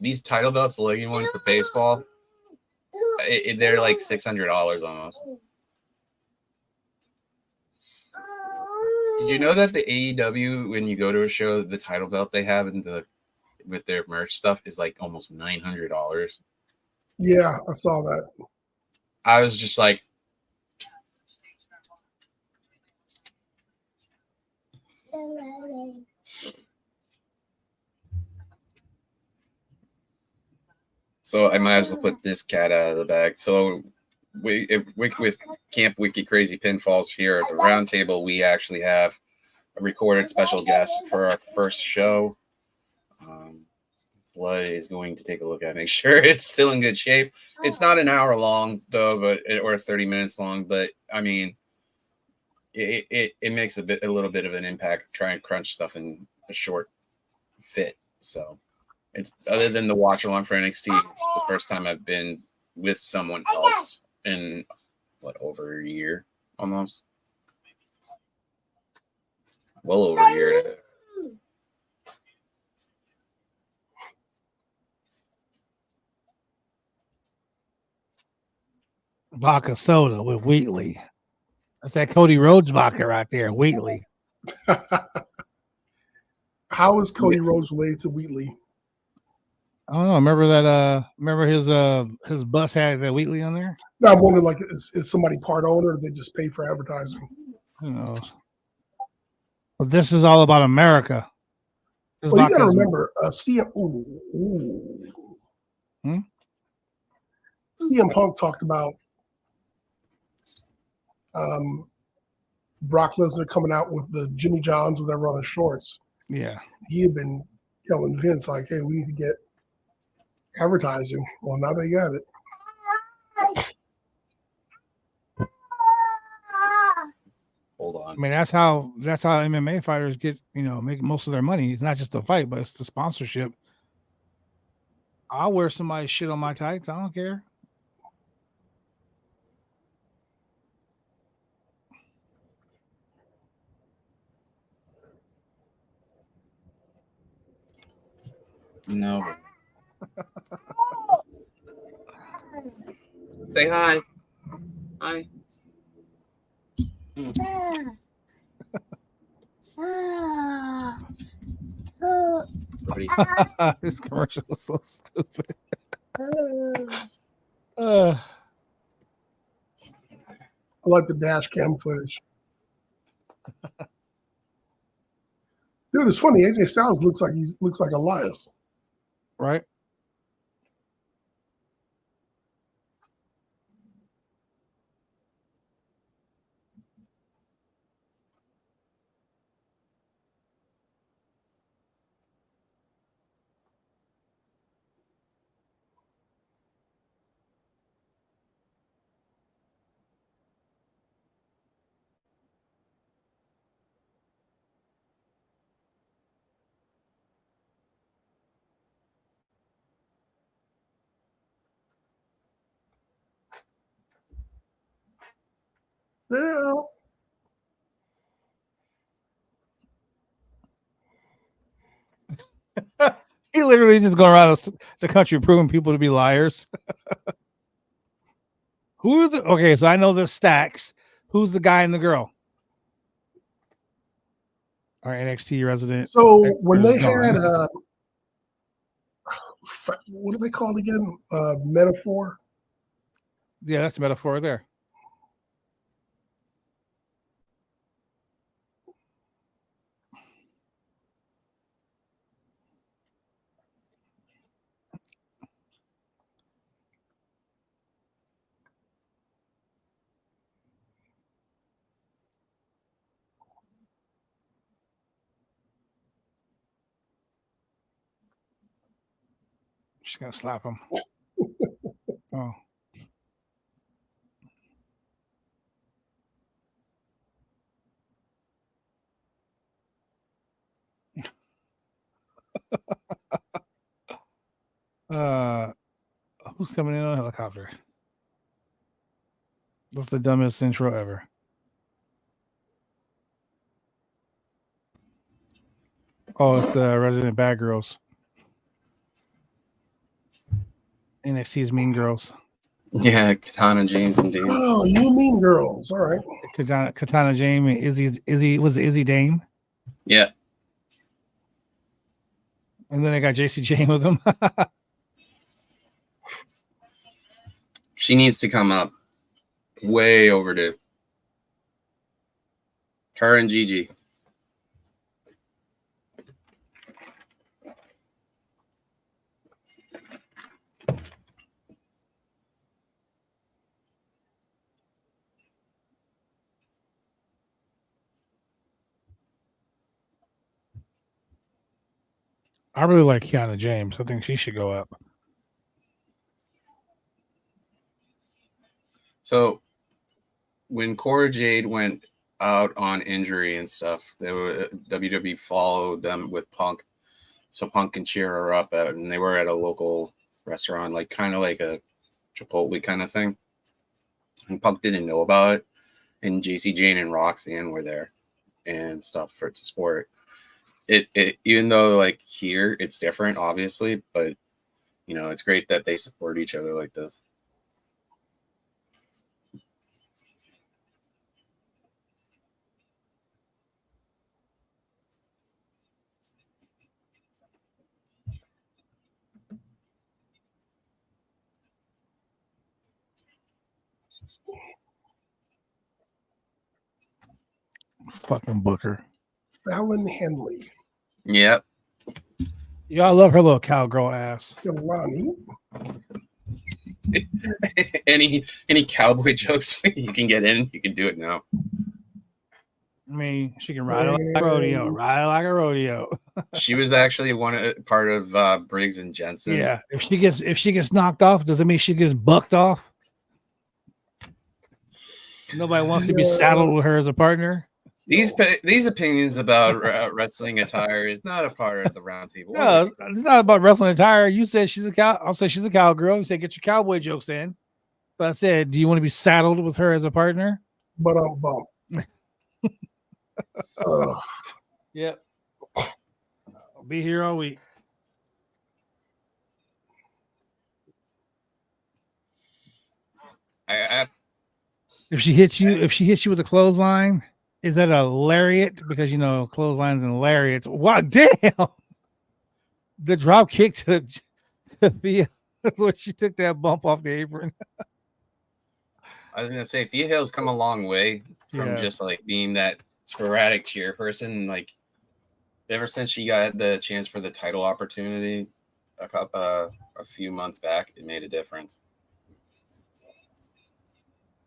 These title belts, the legging one for baseball, they're like $600 almost. Did you know that the AEW, when you go to a show, the title belt they have with their merch stuff is like almost $900? Yeah, I saw that. I was just like, so I might as well put this cat out of the bag. So with Camp Wiki Crazy Pinfalls here at the Roundtable, we actually have a recorded special guest for our first show. Blood is going to take a look at it, make sure it's still in good shape. It's not an hour long though, or 30 minutes long, but I mean, it makes a little bit of an impact. Try and crunch stuff in a short fit. So it's, other than the watch along for NXT, it's the first time I've been with someone else in over a year almost. Well over a year. Vodka soda with Wheatley. That's that Cody Rhodes vodka right there, Wheatley. How is Cody Rhodes related to Wheatley? I don't know. Remember that? Remember his bus had that Wheatley on there? No, I'm wondering, like, is somebody part owner, or they just pay for advertising? Who knows? But this is all about America. Well, you got to remember, CM Punk talked about Brock Lesnar coming out with the Jimmy Johns, whatever, on his shorts. Yeah. He had been telling Vince, like, hey, we need to get advertising. Well, now they got it. Hold on. I mean, that's how MMA fighters get, make most of their money. It's not just the fight, but it's the sponsorship. I'll wear somebody's shit on my tights. I don't care. No. Say hi. Hi. Everybody. This commercial is so stupid. I like the dash cam footage. Dude, it's funny. AJ Styles looks like Elias. Right? Yeah. He literally just going around the country proving people to be liars. Who is it? Okay, so I know there's Stacks. Who's the guy and the girl? Our NXT resident. So when they gone. had what are they called again? Metaphor. Yeah, that's the metaphor there. She's gonna slap him. Oh. Who's coming in on a helicopter? That's the dumbest intro ever. Oh, it's the resident bad girls. NXT's Mean Girls. Yeah, Katana, James, and Dame. Oh, you mean girls. All right. Katana James and Izzy Dame. Yeah. And then I got JC Jane with them. She needs to come up. Way overdue. Her and Gigi. I really like Kiana James. I think she should go up. So when Cora Jade went out on injury and stuff, WWE followed them with Punk, so Punk can cheer her up. And they were at a local restaurant, like kind of like a Chipotle kind of thing. And Punk didn't know about it, and JC Jane and Roxanne were there and stuff for to support it. Even though like here it's different, obviously, but you know it's great that they support each other like this. Fucking Booker. Fallon Henley. Yep. Yeah, I love her little cowgirl ass. Jelani. any cowboy jokes you can get in, you can do it now. I mean, she can ride like a rodeo. Ride like a rodeo. She was actually part of Briggs and Jensen. Yeah. If she gets knocked off, does it mean she gets bucked off? Nobody wants to be saddled with her as a partner. These opinions about wrestling attire is not a part of the roundtable. No, it's not about wrestling attire. You said she's a cow. I'll say she's a cowgirl. You said get your cowboy jokes in. But I said, do you want to be saddled with her as a partner? But I'm bummed. Yep. I'll be here all week. If she hits you with a clothesline, is that a lariat? Because clotheslines and lariats. Wow, damn! The drop kick to Thea when she took that bump off the apron. I was gonna say Thea Hale's come a long way from just like being that sporadic cheerperson. Like ever since she got the chance for the title opportunity a few months back, it made a difference.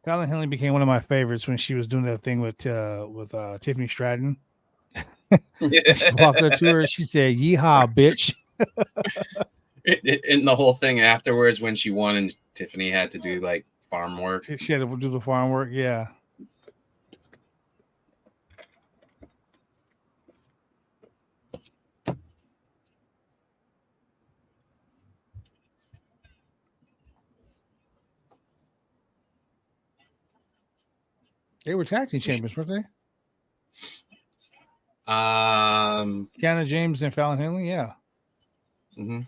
Fallon Henley became one of my favorites when she was doing that thing with Tiffany Stratton. She walked up to her. She said, "Yeehaw, bitch!" And the whole thing afterwards, when she won, and Tiffany had to do like farm work. She had to do the farm work. Yeah. They were tag team champions, weren't they? Kiana James and Fallon Henley, yeah. Mm-hmm.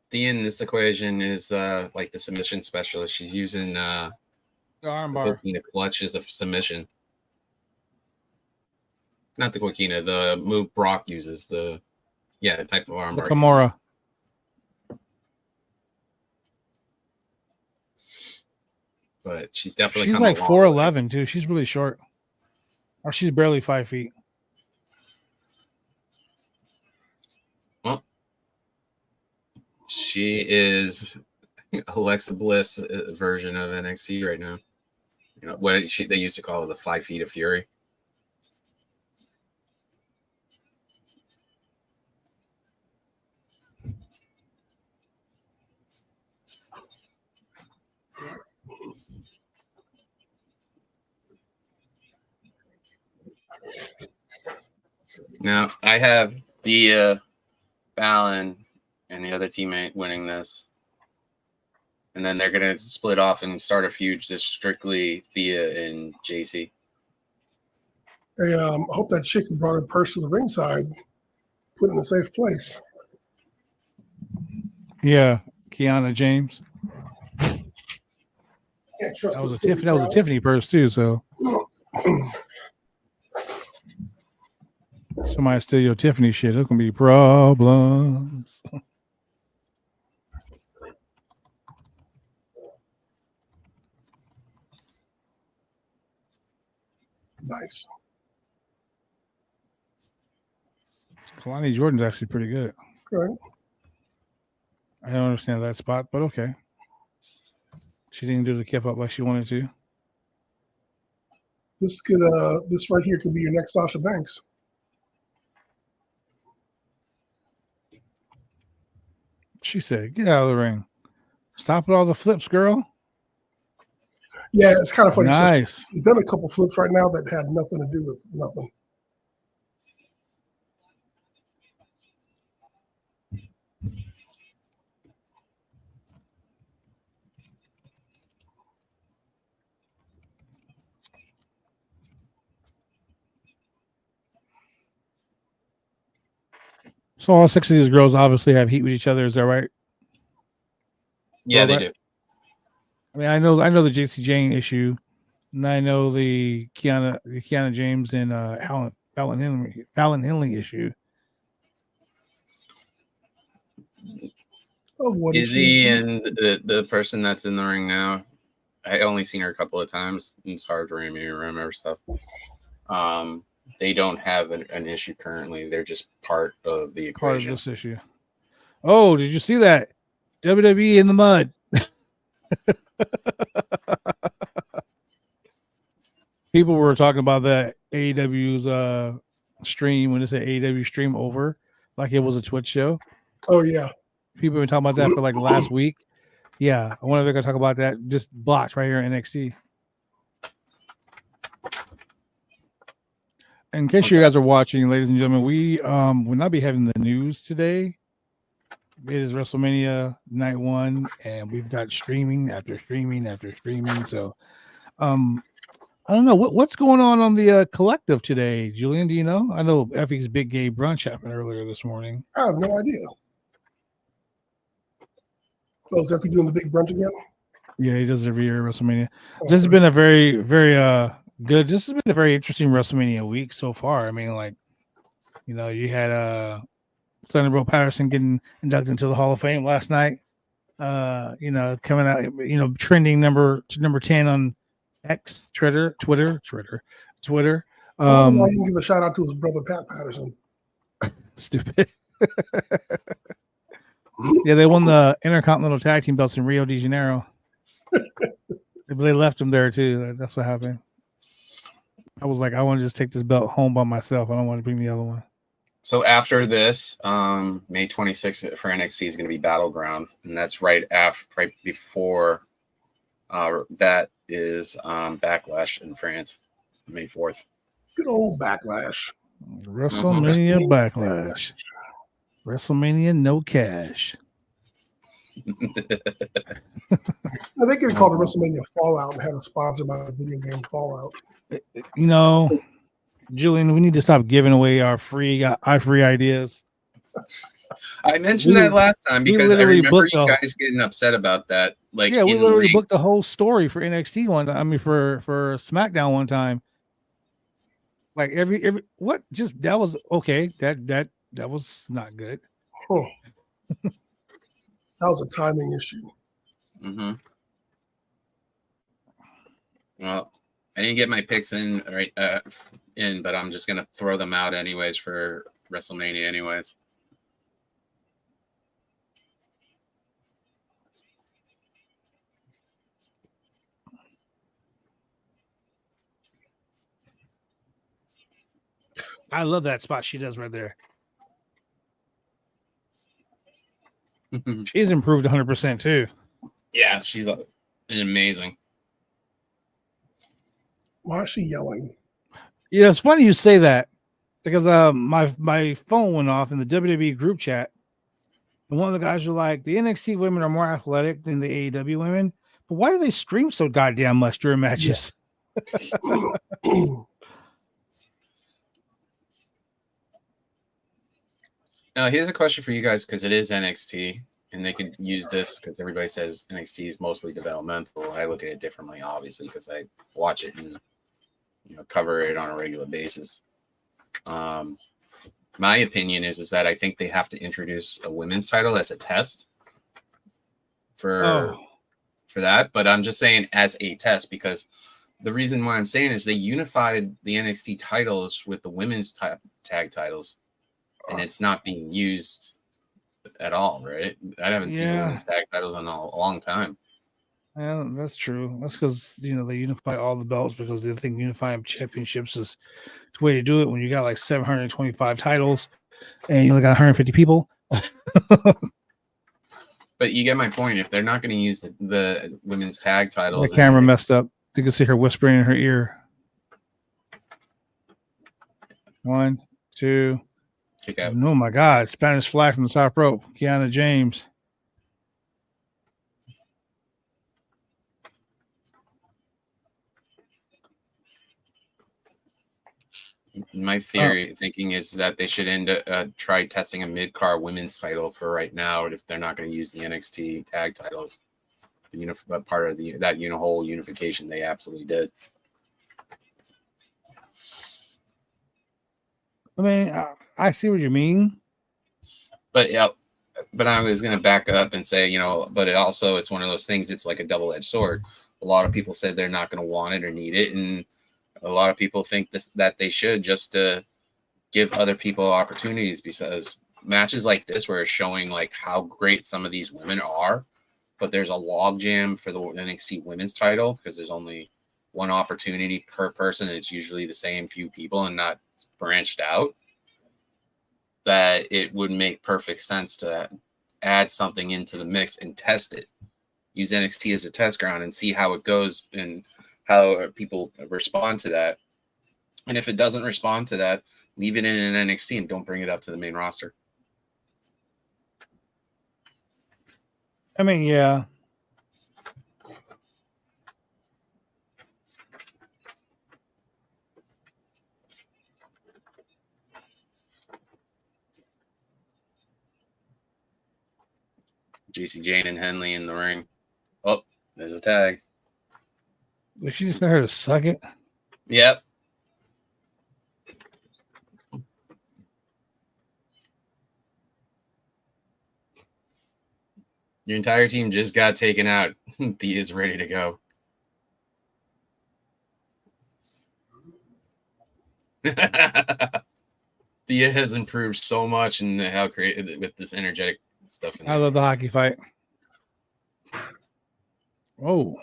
Thea in this equation is like the submission specialist. She's using the armbar. The clutch is a submission. Not the Coquina, the move Brock uses, the type of armbar. The Kimura. But she's definitely she's like 4'11" too. She's really short. Or she's barely 5 feet. Well, she is Alexa Bliss version of NXT right now. What they used to call it, the 5 feet of fury. Now I have Thea, Fallon, and the other teammate winning this, and then they're gonna split off and start a feud just strictly Thea and JC. Hey, I hope that chick who brought her purse to the ringside put it in a safe place. Yeah, Kiana James. Can't trust that was a Tiffany purse too. So somebody steal your Tiffany shit, there's gonna be problems. Nice. Kalani Jordan's actually pretty good. Right. I don't understand that spot, but okay. She didn't do the keep up like she wanted to. This right here could be your next Sasha Banks. She said, "Get out of the ring. Stop with all the flips, girl." Yeah, it's kind of funny. Nice. She's done a couple flips right now that had nothing to do with nothing. So all 6 of these girls obviously have heat with each other. Is that right? Yeah, they do. I mean, I know the JC Jane issue, and I know the Kiana James and Fallon Henley issue. Izzy and the person that's in the ring now, I only seen her a couple of times. It's hard to remember stuff. They don't have an issue currently. They're just part of the equation. Part of this issue. Oh, did you see that? WWE in the mud. People were talking about that AEW's stream when it's an AEW stream over, like it was a Twitch show. Oh yeah. People have been talking about that for like the last week. Yeah, I wonder if they're gonna talk about that. Just blocked right here in NXT. In case you guys are watching, ladies and gentlemen, we will not be having the news today. It is WrestleMania Night 1, and we've got streaming after streaming after streaming. So, I don't know what's going on the collective today. Julian, do you know? I know Effie's Big Gay Brunch happened earlier this morning. I have no idea. Oh, is Effie doing the big brunch again? Yeah, he does every year at WrestleMania. Okay. This has been a very, very good. This has been a very interesting WrestleMania week so far. I mean, like, you know, you had Thunderbolt Patterson getting inducted into the Hall of Fame last night. You know, coming out, you know, trending number 10 on X, Twitter. Why didn't give a shout out to his brother Pat Patterson? Stupid. Yeah, they won the Intercontinental Tag Team belts in Rio de Janeiro. They left them there too. That's what happened. I was like, I want to just take this belt home by myself. I don't want to bring the other one. So after this, May 26th for NXT is going to be Battleground, and that's right before that is Backlash in France, May 4th. Good old Backlash. WrestleMania Backlash. WrestleMania no cash. Now, they could have called it WrestleMania Fallout and had a sponsor by the video game Fallout. You know, Julian, we need to stop giving away our free ideas. I mentioned that last time because I remember you guys getting upset about that. Like, yeah, we literally booked the whole story for NXT one. I mean, for SmackDown one time. Like every what? Just that was okay. That was not good. Huh. That was a timing issue. Mm-hmm. Well, I didn't get my picks in, but I'm just gonna throw them out anyways for WrestleMania, anyways. I love that spot she does right there. She's improved 100% too. Yeah, she's amazing. Why is she yelling? Yeah, it's funny you say that because my phone went off in the WWE group chat, and one of the guys were like, "The NXT women are more athletic than the AEW women, but why do they scream so goddamn much during matches?" Yeah. Now, here's a question for you guys because it is NXT, and they could use this because everybody says NXT is mostly developmental. I look at it differently, obviously, because I watch it and cover it on a regular basis. My opinion is that I think they have to introduce a women's title as a test for that. But I'm just saying as a test because the reason why I'm saying is they unified the NXT titles with the women's tag titles. And it's not being used at all, right? I haven't seen women's tag titles in a long time. Yeah, that's true. That's because they unify all the belts because they think unifying championships is the way to do it when you got like 725 titles and you only got 150 people. But you get my point. If they're not going to use the women's tag titles, the camera messed up. You can see her whispering in her ear. 1, 2. Kick out. Oh my God! Spanish fly from the top rope. Kiana James. My thinking is that they should try testing a mid-card women's title for right now if they're not going to use the NXT tag titles. Part of that whole unification they absolutely did. I mean, I see what you mean. But yeah, but I was going to back up and say, but it's one of those things. It's like a double-edged sword. A lot of people said they're not going to want it or need it, and a lot of people think that they should just to give other people opportunities because matches like this where it's showing like how great some of these women are, but there's a logjam for the NXT women's title because there's only one opportunity per person, and it's usually the same few people and not branched out, that it would make perfect sense to add something into the mix and test it. Use NXT as a test ground and see how it goes and how people respond to that. And if it doesn't respond to that, leave it in an NXT and don't bring it up to the main roster. I mean, yeah. JC Jane and Henley in the ring. Oh, there's a tag. Did she just know her to suck it? Yep. Your entire team just got taken out. Thea is ready to go. Thea has improved so much in how creative with this energetic stuff. I love the hockey fight. Oh.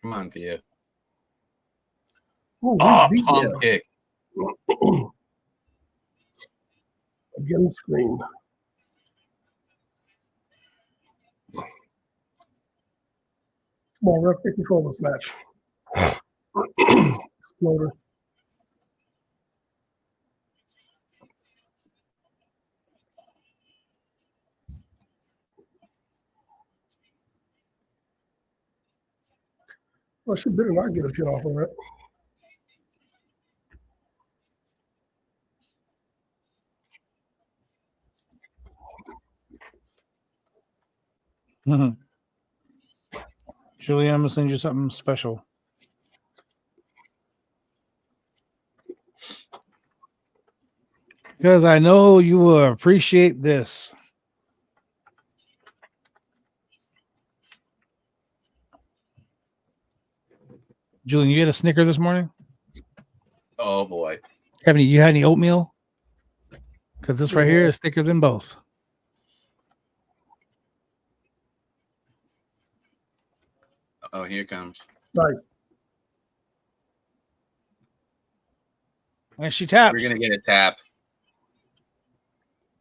Come on, Thea. Ooh, Oh, beat pump you. kick. Again, screamed. Come on, ref, take control of this match. Exploder. Well, she better not get a pin off of it. Julian, I'm gonna send you something special. Because I know you will appreciate this. Julian, you had a Snicker this morning? Oh, boy. You had any oatmeal? Because this right here is thicker than both. Oh, here it comes. Nice. And she taps. We're going to get a tap.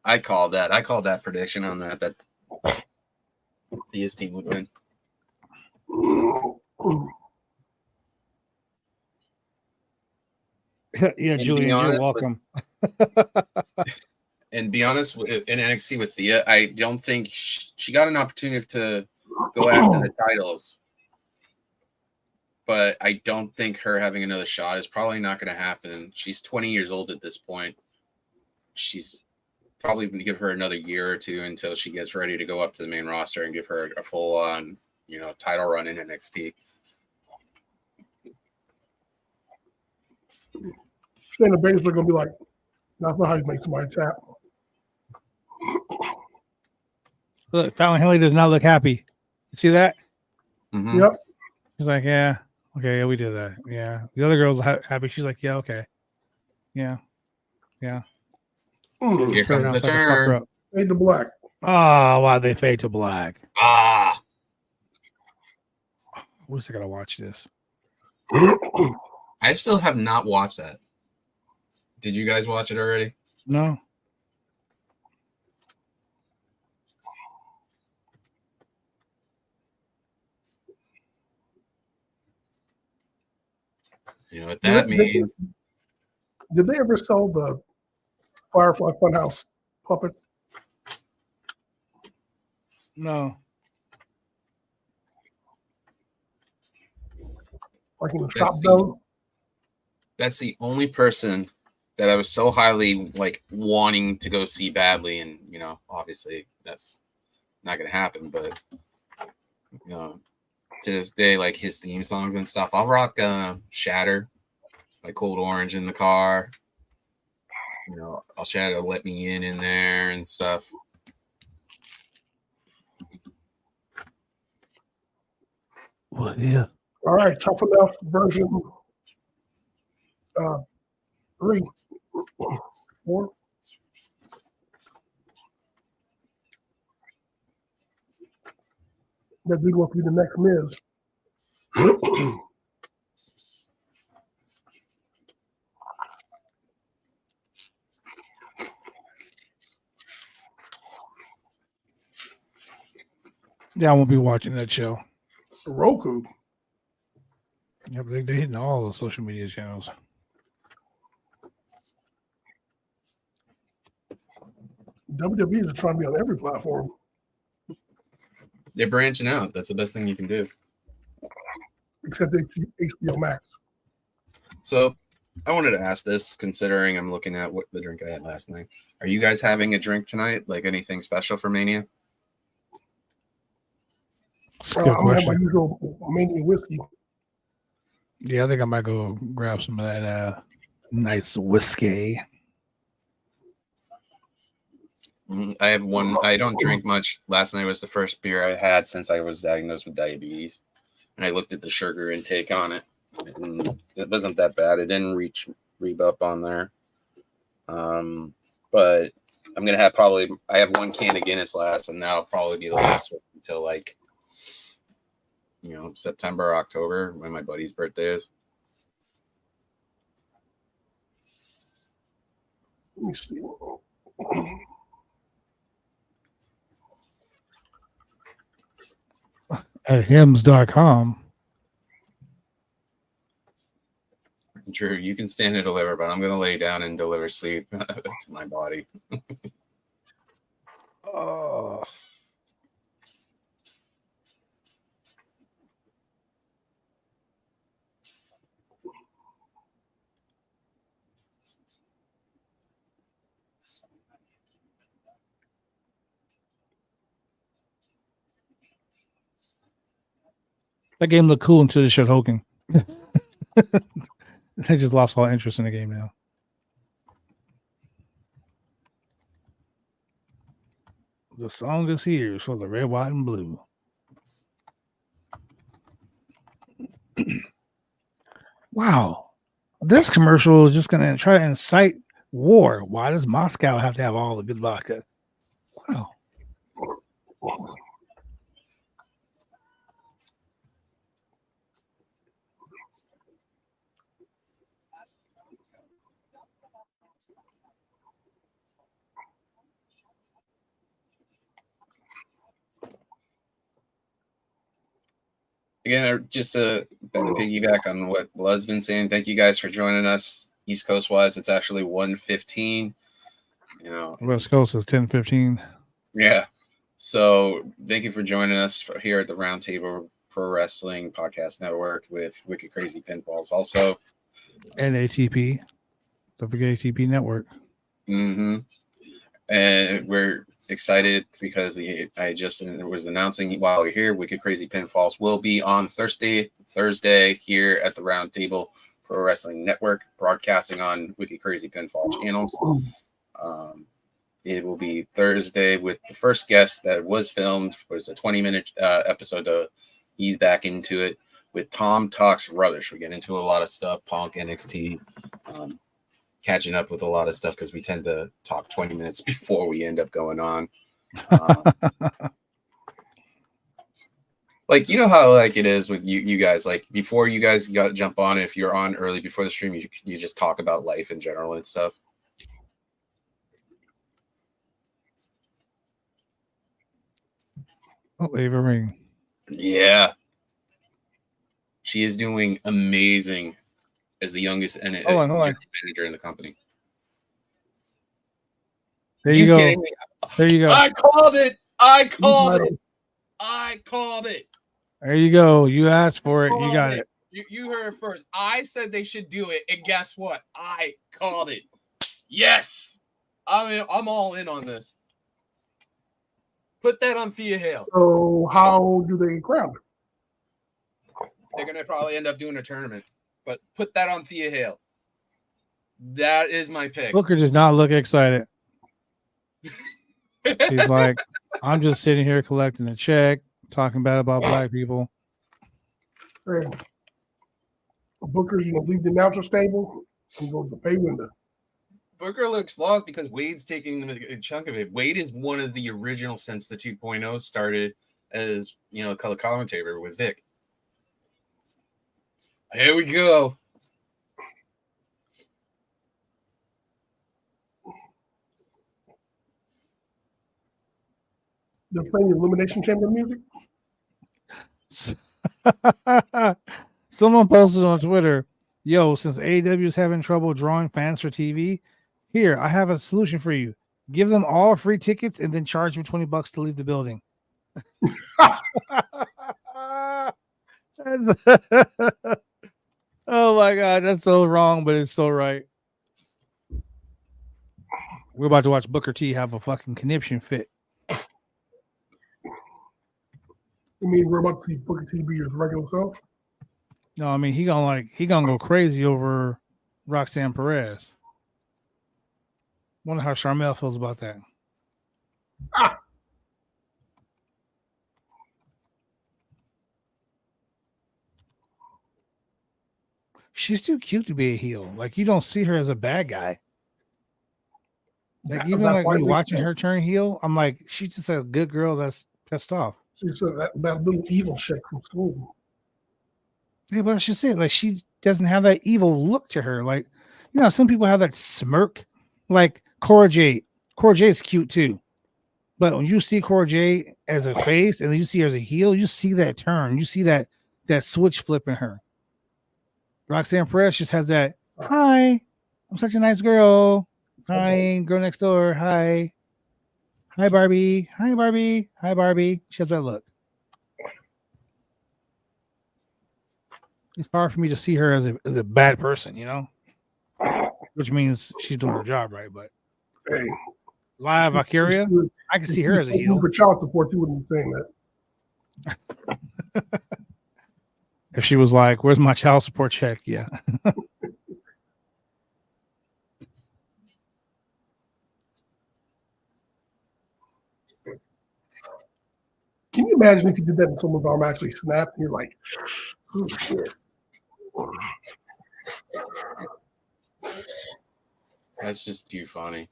I called that. I called that prediction on that Thea's team would win. Yeah, Julian, you're welcome. And be honest, in NXT with Thea, I don't think she got an opportunity to go after the titles. But I don't think her having another shot is probably not going to happen. She's 20 years old at this point. She's probably going to give her another year or two until she gets ready to go up to the main roster and give her a full-on, title run in NXT. Shayna Baszler going to be like, that's not how you make somebody tap. Look, Fallon Henley does not look happy. You see that? Mm-hmm. Yep. She's like, yeah, okay, yeah, we did that. Yeah. The other girl's happy. She's like, yeah, okay. Yeah. Here comes the So I can fuck her turn. up. Fade to black. Oh, wow, they fade to black. Ah. Who's I gotta watch this? I still have not watched that. Did you guys watch it already? No. You know what that means? Did they ever sell the Firefly Funhouse puppets? No. Like in the That's shop the- zone? That's the only person that I was so highly wanting to go see badly, and obviously that's not gonna happen. But to this day, his theme songs and stuff, I'll rock Shatter, Cold Orange in the car. I'll Shatter Let Me In there and stuff. Well, yeah. All right, Tough Enough version 3, 4. That dude will be the next Miz. Yeah, I won't be watching that show. Roku. Yeah, but they're hitting all the social media channels. WWE is trying to be on every platform. They're branching out. That's the best thing you can do. Except HBO Max. So I wanted to ask this, considering I'm looking at what the drink I had last night. Are you guys having a drink tonight? Like anything special for Mania? I'm going to have my usual Mania whiskey. Yeah, I think I might go grab some of that nice whiskey. I have one. I don't drink much. Last night was the first beer I had since I was diagnosed with diabetes. And I looked at the sugar intake on it. And it wasn't that bad. It didn't read up on there. But I'm going to have I have one can of Guinness last, and that'll probably be the last one until like, September, October, when my buddy's birthday is. Let me see. At hims.com. Drew, you can stand and deliver, but I'm going to lay down and deliver sleep to my body. Oh. That game looked cool until they showed Hogan. They just lost all interest in the game now. The song is here for the red, white, and blue. Wow. This commercial is just going to try to incite war. Why does Moscow have to have all the good vodka? Wow. Again, just to piggyback on what Blood's been saying, thank you guys for joining us. East Coast wise, it's actually 1:15. West Coast is 10:15. Yeah. So thank you for joining us here at the Roundtable Pro Wrestling Podcast Network with Wicked Crazy Pinfalls. Also, and ATP. Don't forget ATP Network. And we're excited because I just was announcing while we're here, Wicked Crazy Pinfalls will be on Thursday here at the Roundtable Pro Wrestling Network, broadcasting on Wicked Crazy Pinfall channels. It will be Thursday with the first guest that was filmed. It was a 20-minute episode to ease back into it with Tom Talks Rubbish. We get into a lot of stuff, Punk, NXT, catching up with a lot of stuff because we tend to talk 20 minutes before we end up going on. Like, how like it is with you guys, like before you guys jump on, if you're on early before the stream, you just talk about life in general and stuff. Oh, Ava Ring. Yeah. She is doing amazing as the youngest general manager in the company. There you go. There you go. I called it. I called it. There you go. You asked for it. You got it. You heard it first. I said they should do it, and guess what? I called it. Yes. I'm all in on this. Put that on Thea Hale. So how do they crown her? They're going to probably end up doing a tournament, but put that on Thea Hale. That is my pick. Booker does not look excited. He's like, I'm just sitting here collecting a check, talking bad about black people. Hey, Booker's, leave the announcer stable and go to the pay window. Booker looks lost because Wade's taking a chunk of it. Wade is one of the original since the 2.0 started as, a color commentator with Vic. Here we go. They're playing Elimination Chamber music. Someone posted on Twitter, yo, since AEW is having trouble drawing fans for TV, here, I have a solution for you. Give them all free tickets and then charge them $20 to leave the building. Oh my God, that's so wrong, but it's so right. We're about to watch Booker T have a fucking conniption fit. You mean we're about to see Booker T be his regular self? No, I mean he gonna go crazy over Roxanne Perez. Wonder how Charmel feels about that. She's too cute to be a heel. Like, you don't see her as a bad guy. Like, even like me watching her turn heel, I'm like, she's just a good girl that's pissed off. She's that little evil chick from school. Yeah, but that's just it. Like, she doesn't have that evil look to her. Like, some people have that smirk. Like Cora Jade. Cora Jade's cute too. But when you see Cora Jade as a face and then you see her as a heel, you see that turn. You see that switch flip in her. Roxanne Perez just has that, hi, I'm such a nice girl. Hi, girl next door. Hi. Hi, Barbie. Hi, Barbie. Hi, Barbie. She has that look. It's hard for me to see her as a bad person, which means she's doing her job right. But hey, live Valkyria, I can see her as a heel. For child support, you wouldn't be saying that. If she was like, "Where's my child support check?" Yeah. Can you imagine if you did that and someone's arm actually snapped and you're like, oh shit. That's just too funny.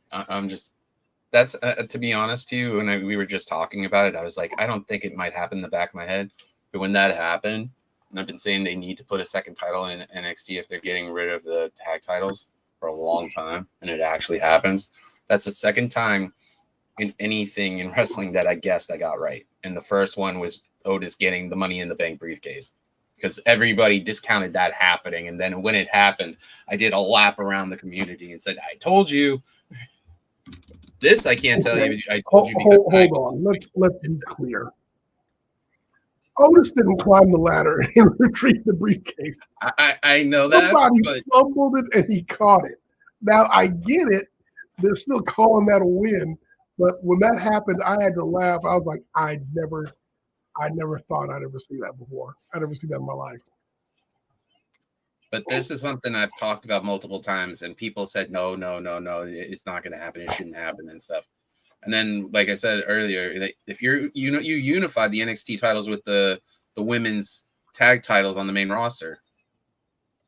That's to be honest to you, when we were just talking about it, I was like, I don't think it might happen in the back of my head. But when that happened, and I've been saying they need to put a second title in NXT if they're getting rid of the tag titles for a long time, and it actually happens. That's the second time in anything in wrestling that I guessed I got right. And the first one was Otis getting the Money in the Bank briefcase, because everybody discounted that happening. And then when it happened, I did a lap around the community and said, I told you. This I can't tell you. I told you because hold on. Let's be clear. Otis didn't climb the ladder and retrieve the briefcase. I know that. Somebody fumbled it and he caught it. Now I get it. They're still calling that a win. But when that happened, I had to laugh. I was like, I never thought I'd ever see that before. I'd never seen that in my life. But this is something I've talked about multiple times, and people said, no, it's not going to happen. It shouldn't happen and stuff. And then, like I said earlier, if you unify the NXT titles with the women's tag titles on the main roster,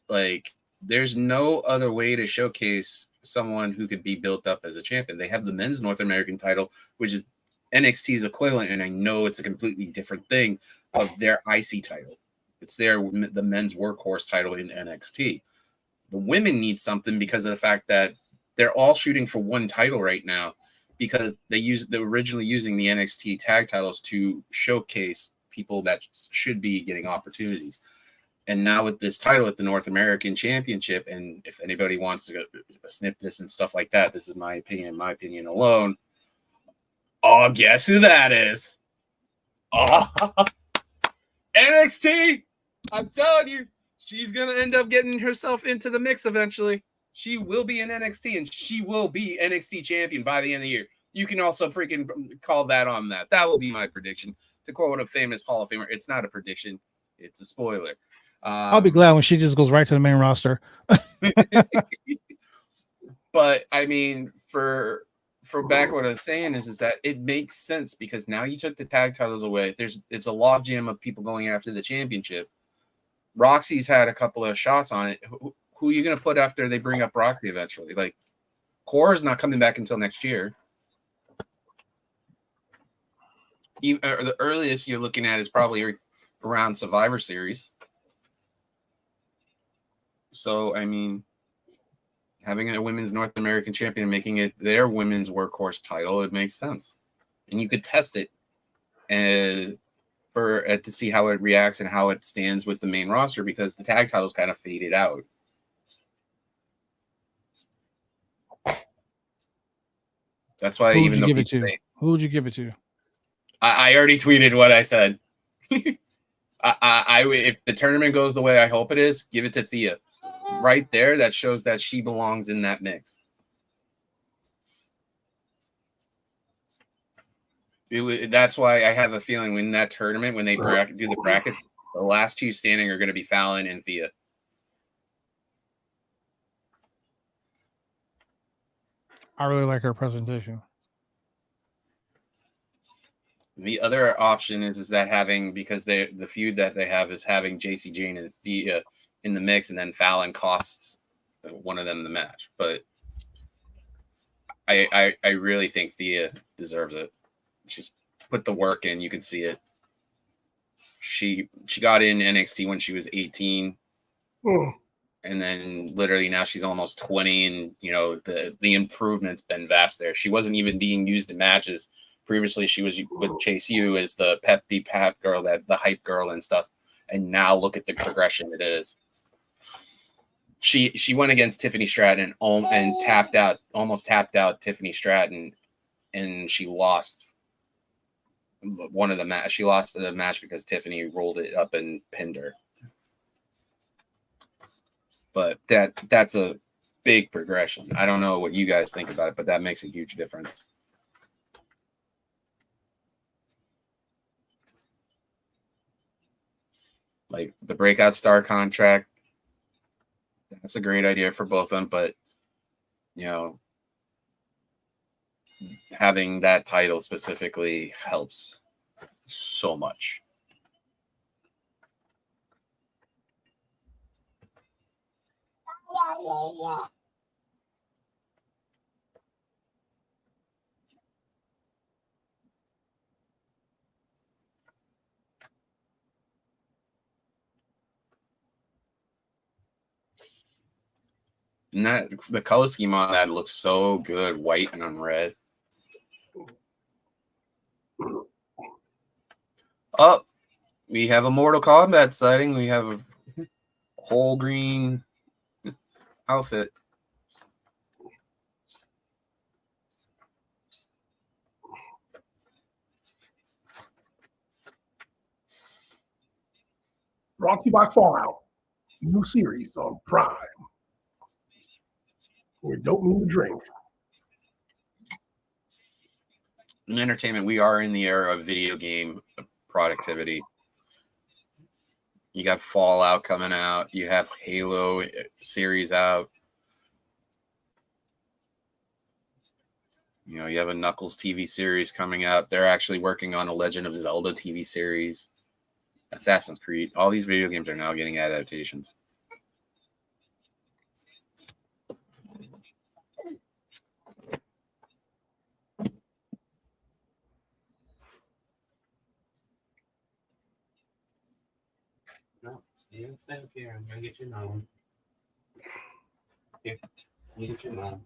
like there's no other way to showcase someone who could be built up as a champion. They have the men's North American title, which is NXT's equivalent, and I know it's a completely different thing, of their IC title. It's the men's workhorse title in NXT. The women need something because of the fact that they're all shooting for one title right now, because they're originally using the NXT tag titles to showcase people that should be getting opportunities. And now with this title at the North American Championship, and if anybody wants to go snip this and stuff like that, this is my opinion alone. Oh, guess who that is? Oh, NXT! I'm telling you, she's going to end up getting herself into the mix eventually. She will be in NXT, and she will be NXT champion by the end of the year. You can also freaking call that on that. That will be my prediction. To quote a famous Hall of Famer, it's not a prediction, it's a spoiler. I'll be glad when she just goes right to the main roster. But I mean, for back what I was saying is that it makes sense, because now you took the tag titles away. It's a logjam of people going after the championship. Roxy's had a couple of shots on it. Who are you going to put after they bring up Roxy eventually? Like, Cora's not coming back until next year. Or the earliest you're looking at is probably around Survivor Series. So, I mean, having a women's North American champion and making it their women's workhorse title, it makes sense. And you could test it to see how it reacts and how it stands with the main roster, because the tag titles kind of faded out. That's why Who even would you give it to? Who would you give it to? I already tweeted what I said. If the tournament goes the way I hope it is, give it to Thea. Right there, that shows that she belongs in that mix. That's why I have a feeling when that tournament, when they do the brackets, the last two standing are going to be Fallon and Thea. I really like her presentation. The other option is that because the feud that they have is having JC Jane and Thea in the mix, and then Fallon costs one of them the match. But I really think Thea deserves it. She's put the work in. You can see it. She got in NXT when she was 18. And then literally now she's almost 20, and the improvement's been vast there. She wasn't even being used in matches. Previously, she was with Chase U as the pep girl, the hype girl and stuff. And now look at the progression it is. She went against Tiffany Stratton and almost tapped out Tiffany Stratton, and she lost one of the match. She lost the match because Tiffany rolled it up and pinned her. But that's a big progression. I don't know what you guys think about it, but that makes a huge difference. Like the breakout star contract, that's a great idea for both of them, but having that title specifically helps so much. And the color scheme on that looks so good, white and on red. Oh, we have a Mortal Kombat sighting. We have a whole green outfit. Brought to you by Fallout, new series on Prime. We don't need to drink. In entertainment, we are in the era of video game productivity. You got Fallout coming out. You have Halo series out. You have a Knuckles TV series coming out. They're actually working on a Legend of Zelda TV series. Assassin's Creed. All these video games are now getting adaptations. No, you stay up here. I'm gonna get your mom. Here, you get your mom.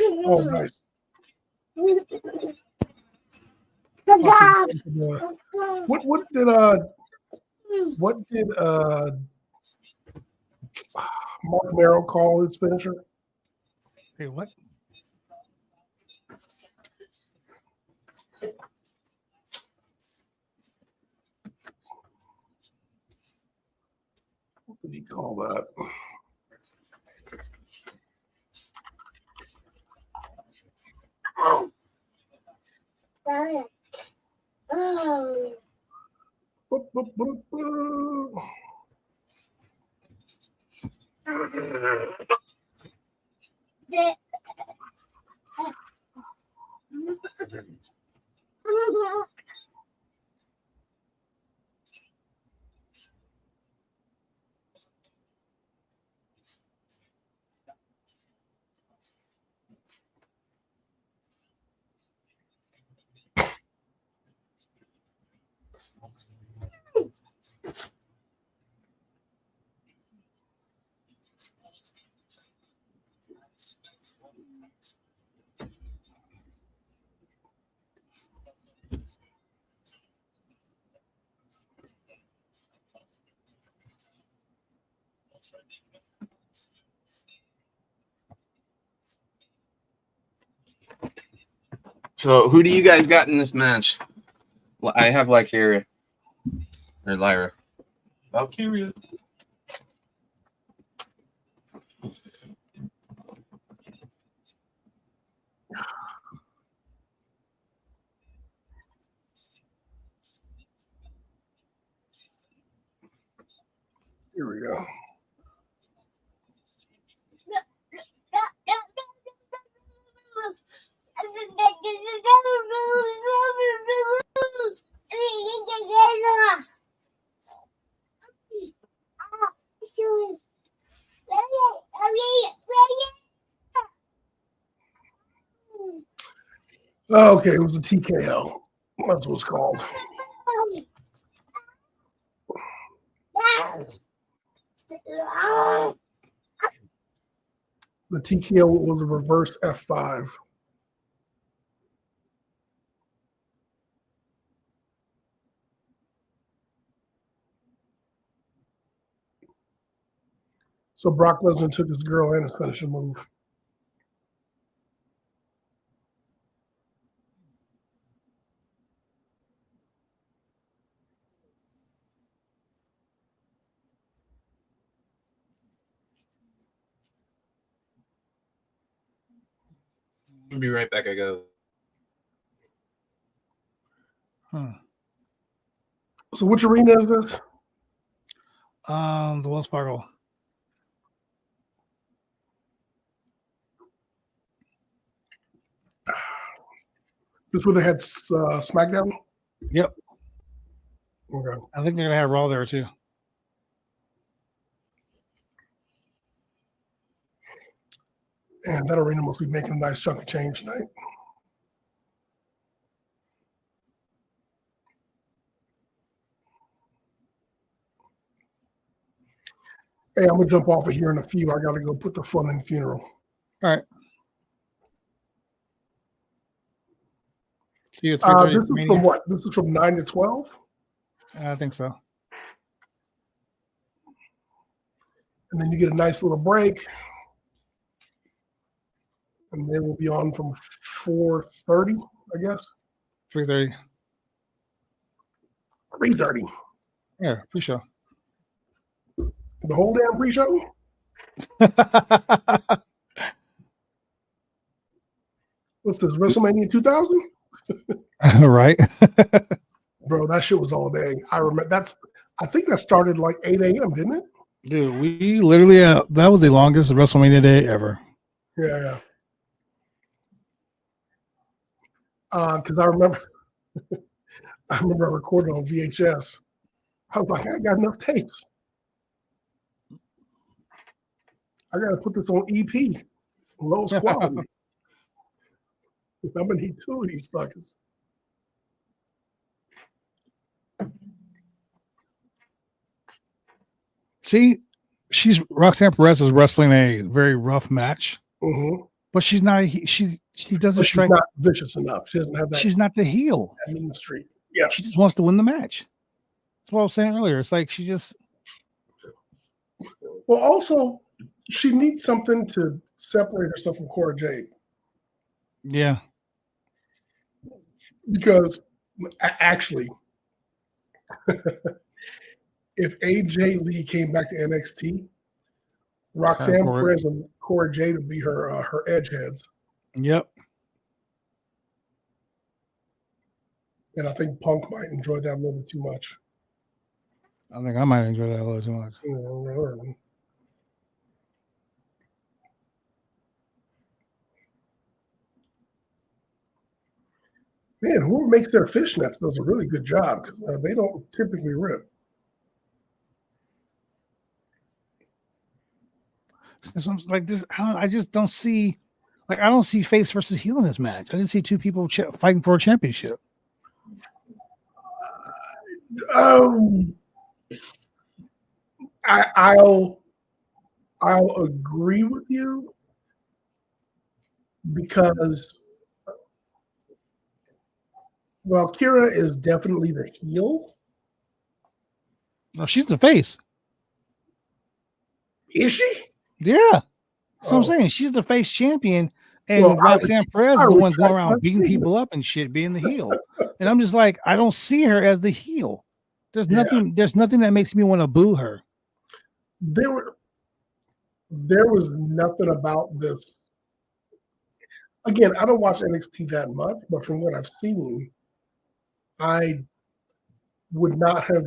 Oh, nice. What did Mark Merrill call his finisher? Hey, what? What did he call that? So, who do you guys got in this match? Well, I have Lyra. Or Lyra. Valkyria. Here we go. Okay, it was a TKO. That's what it's called. The TKO was a reverse F5. So Brock Lesnar took his girl and his finishing move. I'll be right back. I go. So which arena is this? The Wells Fargo. This where they had SmackDown? Yep. Okay. I think they're gonna have Raw there too. And that arena must be making a nice chunk of change tonight. Hey, I'm gonna jump off of here in a few. I gotta go put the fun in the funeral. All right. See you at 3:30. This is from what? This is from 9 to 12? I think so. And then you get a nice little break. And they will be on from 4:30, I guess. 3:30. 3:30. Yeah, pre-show. The whole damn pre-show? What's this, WrestleMania 2000? Right. Bro, that shit was all day. I remember I think that started like 8 a.m., didn't it? Dude, we literally that was the longest WrestleMania day ever. Yeah. Because I remember I recorded on VHS. I was like, I got enough tapes. I got to put this on EP, lowest quality. I'm going to need 2 of these suckers. See, Roxanne Perez is wrestling a very rough match, but she's not. She doesn't strike. She's not vicious enough. She doesn't have that. She's not the heel. That mean streak. Yeah, she just wants to win the match. That's what I was saying earlier. It's like she just. Well, also, she needs something to separate herself from Cora Jade. Yeah. Because actually, if AJ Lee came back to NXT, Roxanne Perez and Cora Jade would be her edge heads. Yep. And I think Punk might enjoy that a little bit too much. I think I might enjoy that a little too much. Man, whoever makes their fishnets does a really good job because they don't typically rip. Like this, I just don't see. Like I don't see face versus heel in this match. I didn't see two people fighting for a championship. I'll agree with you because, well, Kira is definitely the heel. No, she's the face. Is she? Yeah. So I'm saying she's the face champion, and Well, Roxanne Perez is the one going around retract beating my people up and shit, being the heel. And I'm just like, I don't see her as the heel. There's nothing that makes me want to boo her. There was nothing about this. Again, I don't watch NXT that much, but from what I've seen, I would not have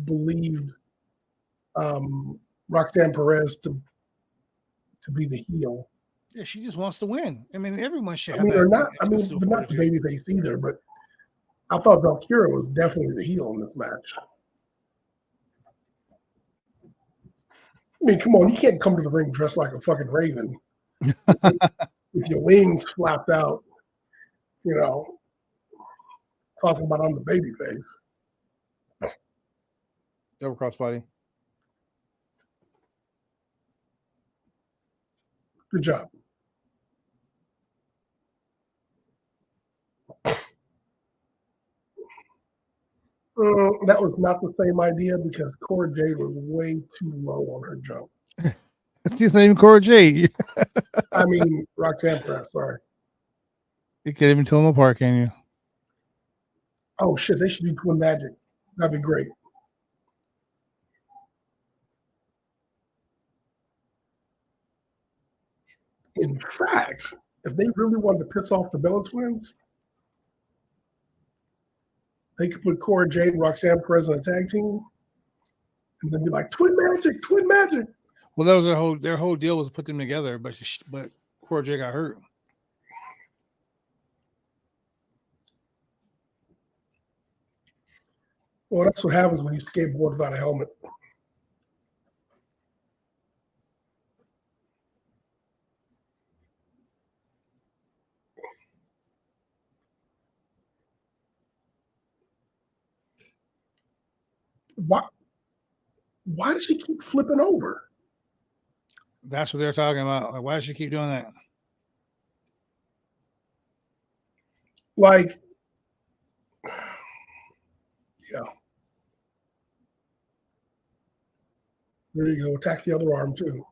believed Roxanne Perez to be the heel. Yeah, she just wants to win. I mean, everyone should. But not the babyface either. But I thought Valkyria was definitely the heel in this match. I mean, come on, you can't come to the ring dressed like a fucking raven with your wings flapped out, talking about I'm the babyface. Double crossbody. Good job. That was not the same idea because Cora Jade was way too low on her jump. It's just not even Cora Jade. I mean, Roxanne Perez, sorry. You can't even tell them apart, can you? Oh, shit, they should do Twin Magic. That'd be great. In fact, if they really wanted to piss off the Bella Twins, they could put Cora Jade and Roxanne Perez on a tag team and then be like, Twin Magic, Twin Magic. Well, that was their whole deal was to put them together, but Cora Jade got hurt. Well, that's what happens when you skateboard without a helmet. Why does she keep flipping over? That's what they're talking about. Like, why does she keep doing that? Like, yeah. There you go. Attack the other arm, too.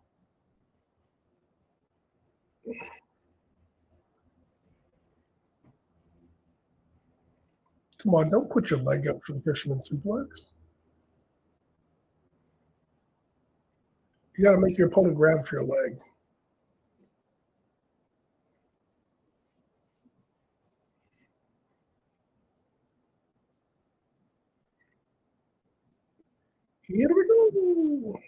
Come on, don't put your leg up for the fisherman suplex. You got to make your opponent grab for your leg. Here we go.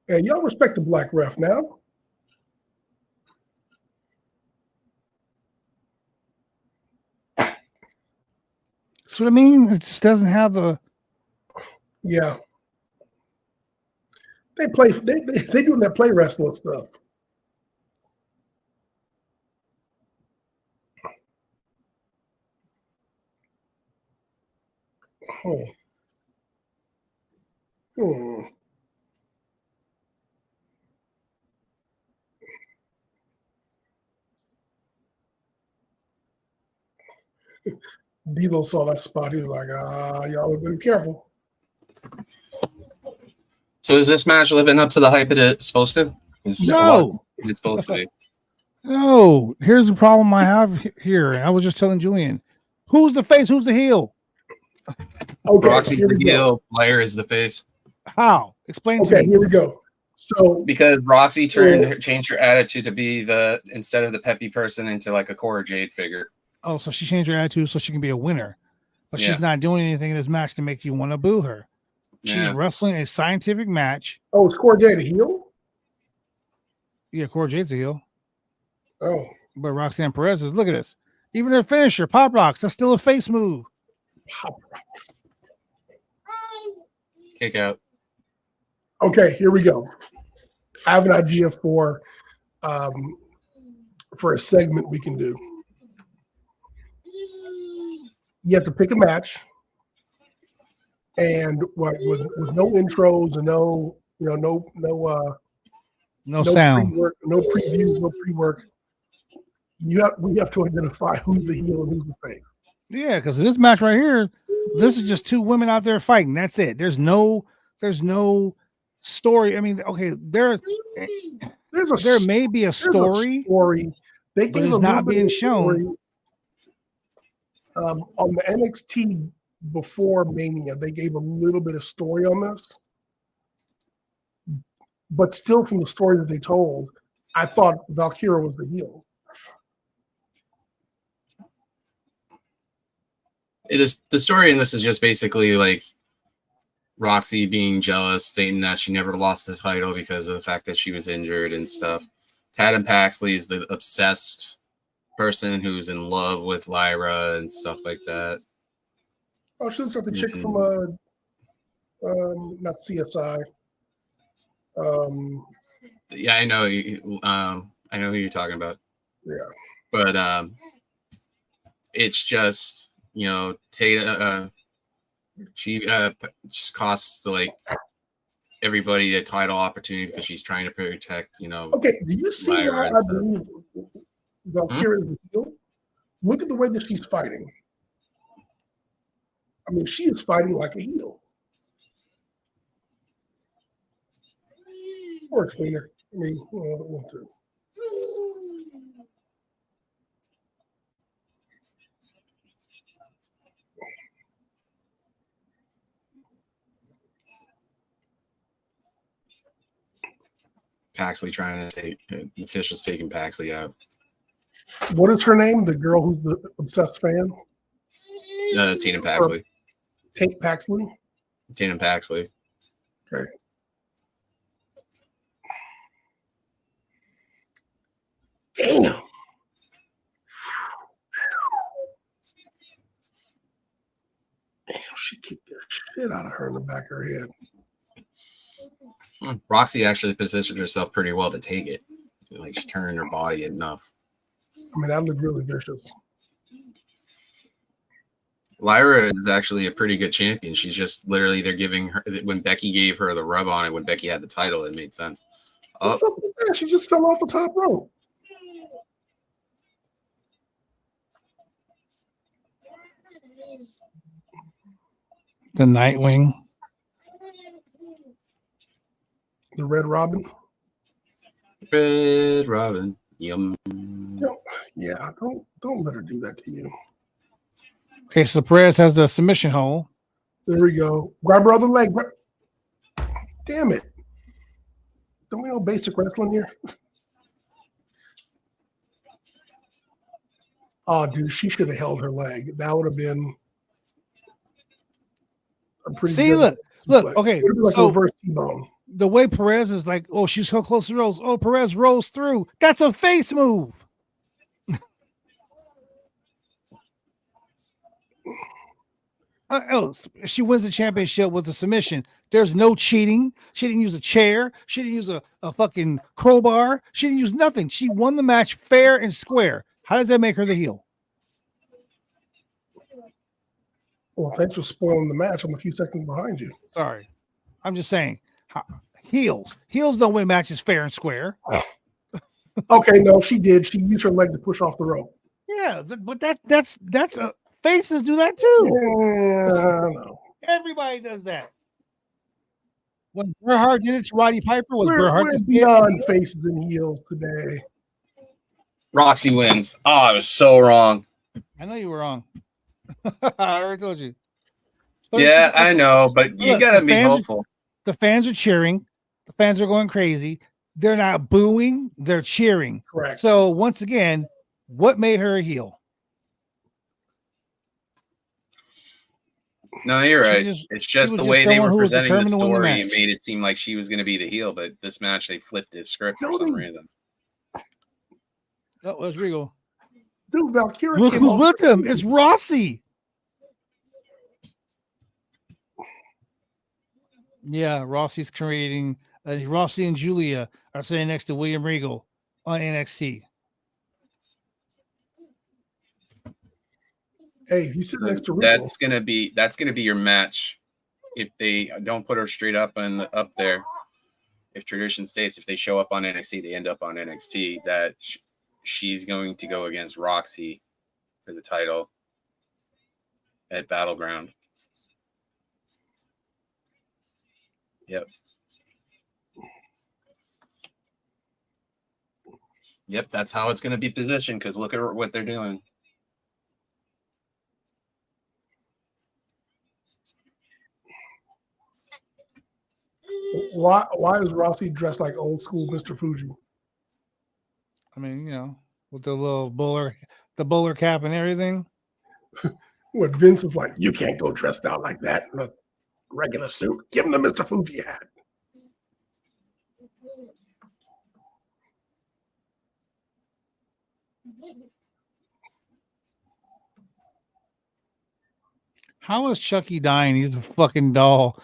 And y'all respect the black ref now. That's what I mean. It just doesn't have the. Yeah. They doing that play wrestling stuff. D'Lo saw that spot. He was like, y'all better be careful. So is this match living up to the hype it's supposed to? No. It's supposed to be. No. Here's the problem I have here. I was just telling Julian. Who's the face? Who's the heel? Okay, Roxy's the heel. Blair is the face. How? Explain to me. Okay, here we go. So because Roxy changed her attitude to be instead of the peppy person into like a Cora Jade figure. Oh, so she changed her attitude so she can be a winner, but Yeah. she's not doing anything in this match to make you want to boo her. She's wrestling a scientific match. Oh, is Cora Jade a heel? Yeah, Cora Jade's a heel. Oh, but Roxanne Perez is. Look at this. Even her finisher, Pop Rocks, that's still a face move. Pop Rocks. Kick out. Okay, here we go. I have an idea for a segment we can do. You have to pick a match, and with no intros and no sound, pre-work, no previews, no pre-work. We have to identify who's the heel and who's the face. Yeah, because this match right here, this is just two women out there fighting. That's it. There's no story. I mean, okay, there may be a story, but it's not being shown. On the NXT before Mania, they gave a little bit of story on this, but still, from the story that they told, I thought Valkyria was the heel. It is the story in this is just basically like Roxy being jealous, stating that she never lost the title because of the fact that she was injured and stuff. Tatum Paxley is the obsessed person who's in love with Lyra and stuff like that. Oh, she looks like the chick from not CSI. Yeah, I know. I know who you're talking about. Yeah, but it's just. Tatum, she just costs like everybody a title opportunity because she's trying to protect, Okay, do you see why I believe Valkyria is the heel? Look at the way that she's fighting. I mean, she is fighting like a heel. Or cleaner. I mean, one, two. Paxley trying to take the officials taking Paxley out. What is her name? The girl who's the obsessed fan? Tatum Paxley. Tate Paxley? Tatum Paxley. Okay. Damn. Damn, she kicked the shit out of her in the back of her head. Roxy actually positioned herself pretty well to take it. Like she turned her body enough. I mean, that looked really vicious. Lyra is actually a pretty good champion. She's just literally they're giving her when Becky gave her the rub on it when Becky had the title, it made sense. Oh, she just fell off the top rope. The Nightwing. The Red Robin. Red Robin. Yum. Yeah, don't let her do that to you. Okay, so Perez has the submission hole. There we go. Grab her other leg. Damn it. Don't we know basic wrestling here? Oh, dude, she should have held her leg. That would have been a pretty good. Look, okay. It would be like a reverse T-bone. The way Perez is like, oh, she's so close to Rose. Oh, Perez rolls through. That's a face move. She wins the championship with a submission. There's no cheating. She didn't use a chair. She didn't use a fucking crowbar. She didn't use nothing. She won the match fair and square. How does that make her the heel? Well, thanks for spoiling the match. I'm a few seconds behind you. Sorry. I'm just saying. Heels don't win matches fair and square. Okay, no, she did. She used her leg to push off the rope. Yeah, but that's faces do that too. Yeah, no. Everybody does that. When Bret Hart did it to Roddy Piper, we're beyond faces and heels today. Roxy wins. Oh, I was so wrong. I know you were wrong. I already told you. Yeah, I know, but you gotta be hopeful. The fans are cheering. The fans are going crazy. They're not booing, they're cheering. Correct. So once again, what made her a heel? No, you're She right. just- It's she just was the just way they someone were who was presenting the determined to win the story and match. made it seem like she was going to be the heel. But this match, they flipped the script for some reason. Oh, that's Regal. Dude, Valkyria Look came who's off with him. It's Rossi. Yeah, Rossi's creating. Rossi and Julia are sitting next to William Regal on NXT. Hey, he's sitting next to Regal. That's gonna be your match if they don't put her straight up up there. If tradition states, if they show up on NXT, they end up on NXT. That she's going to go against Roxy for the title at Battleground. Yep. Yep, that's how it's going to be positioned because look at what they're doing. Why is Rossi dressed like old school Mr. Fuji? I mean, you know, with the little bowler cap and everything. What Vince is like, you can't go dressed out like that in a regular suit. Give him the Mr. Fuji hat. How is Chucky dying? He's a fucking doll.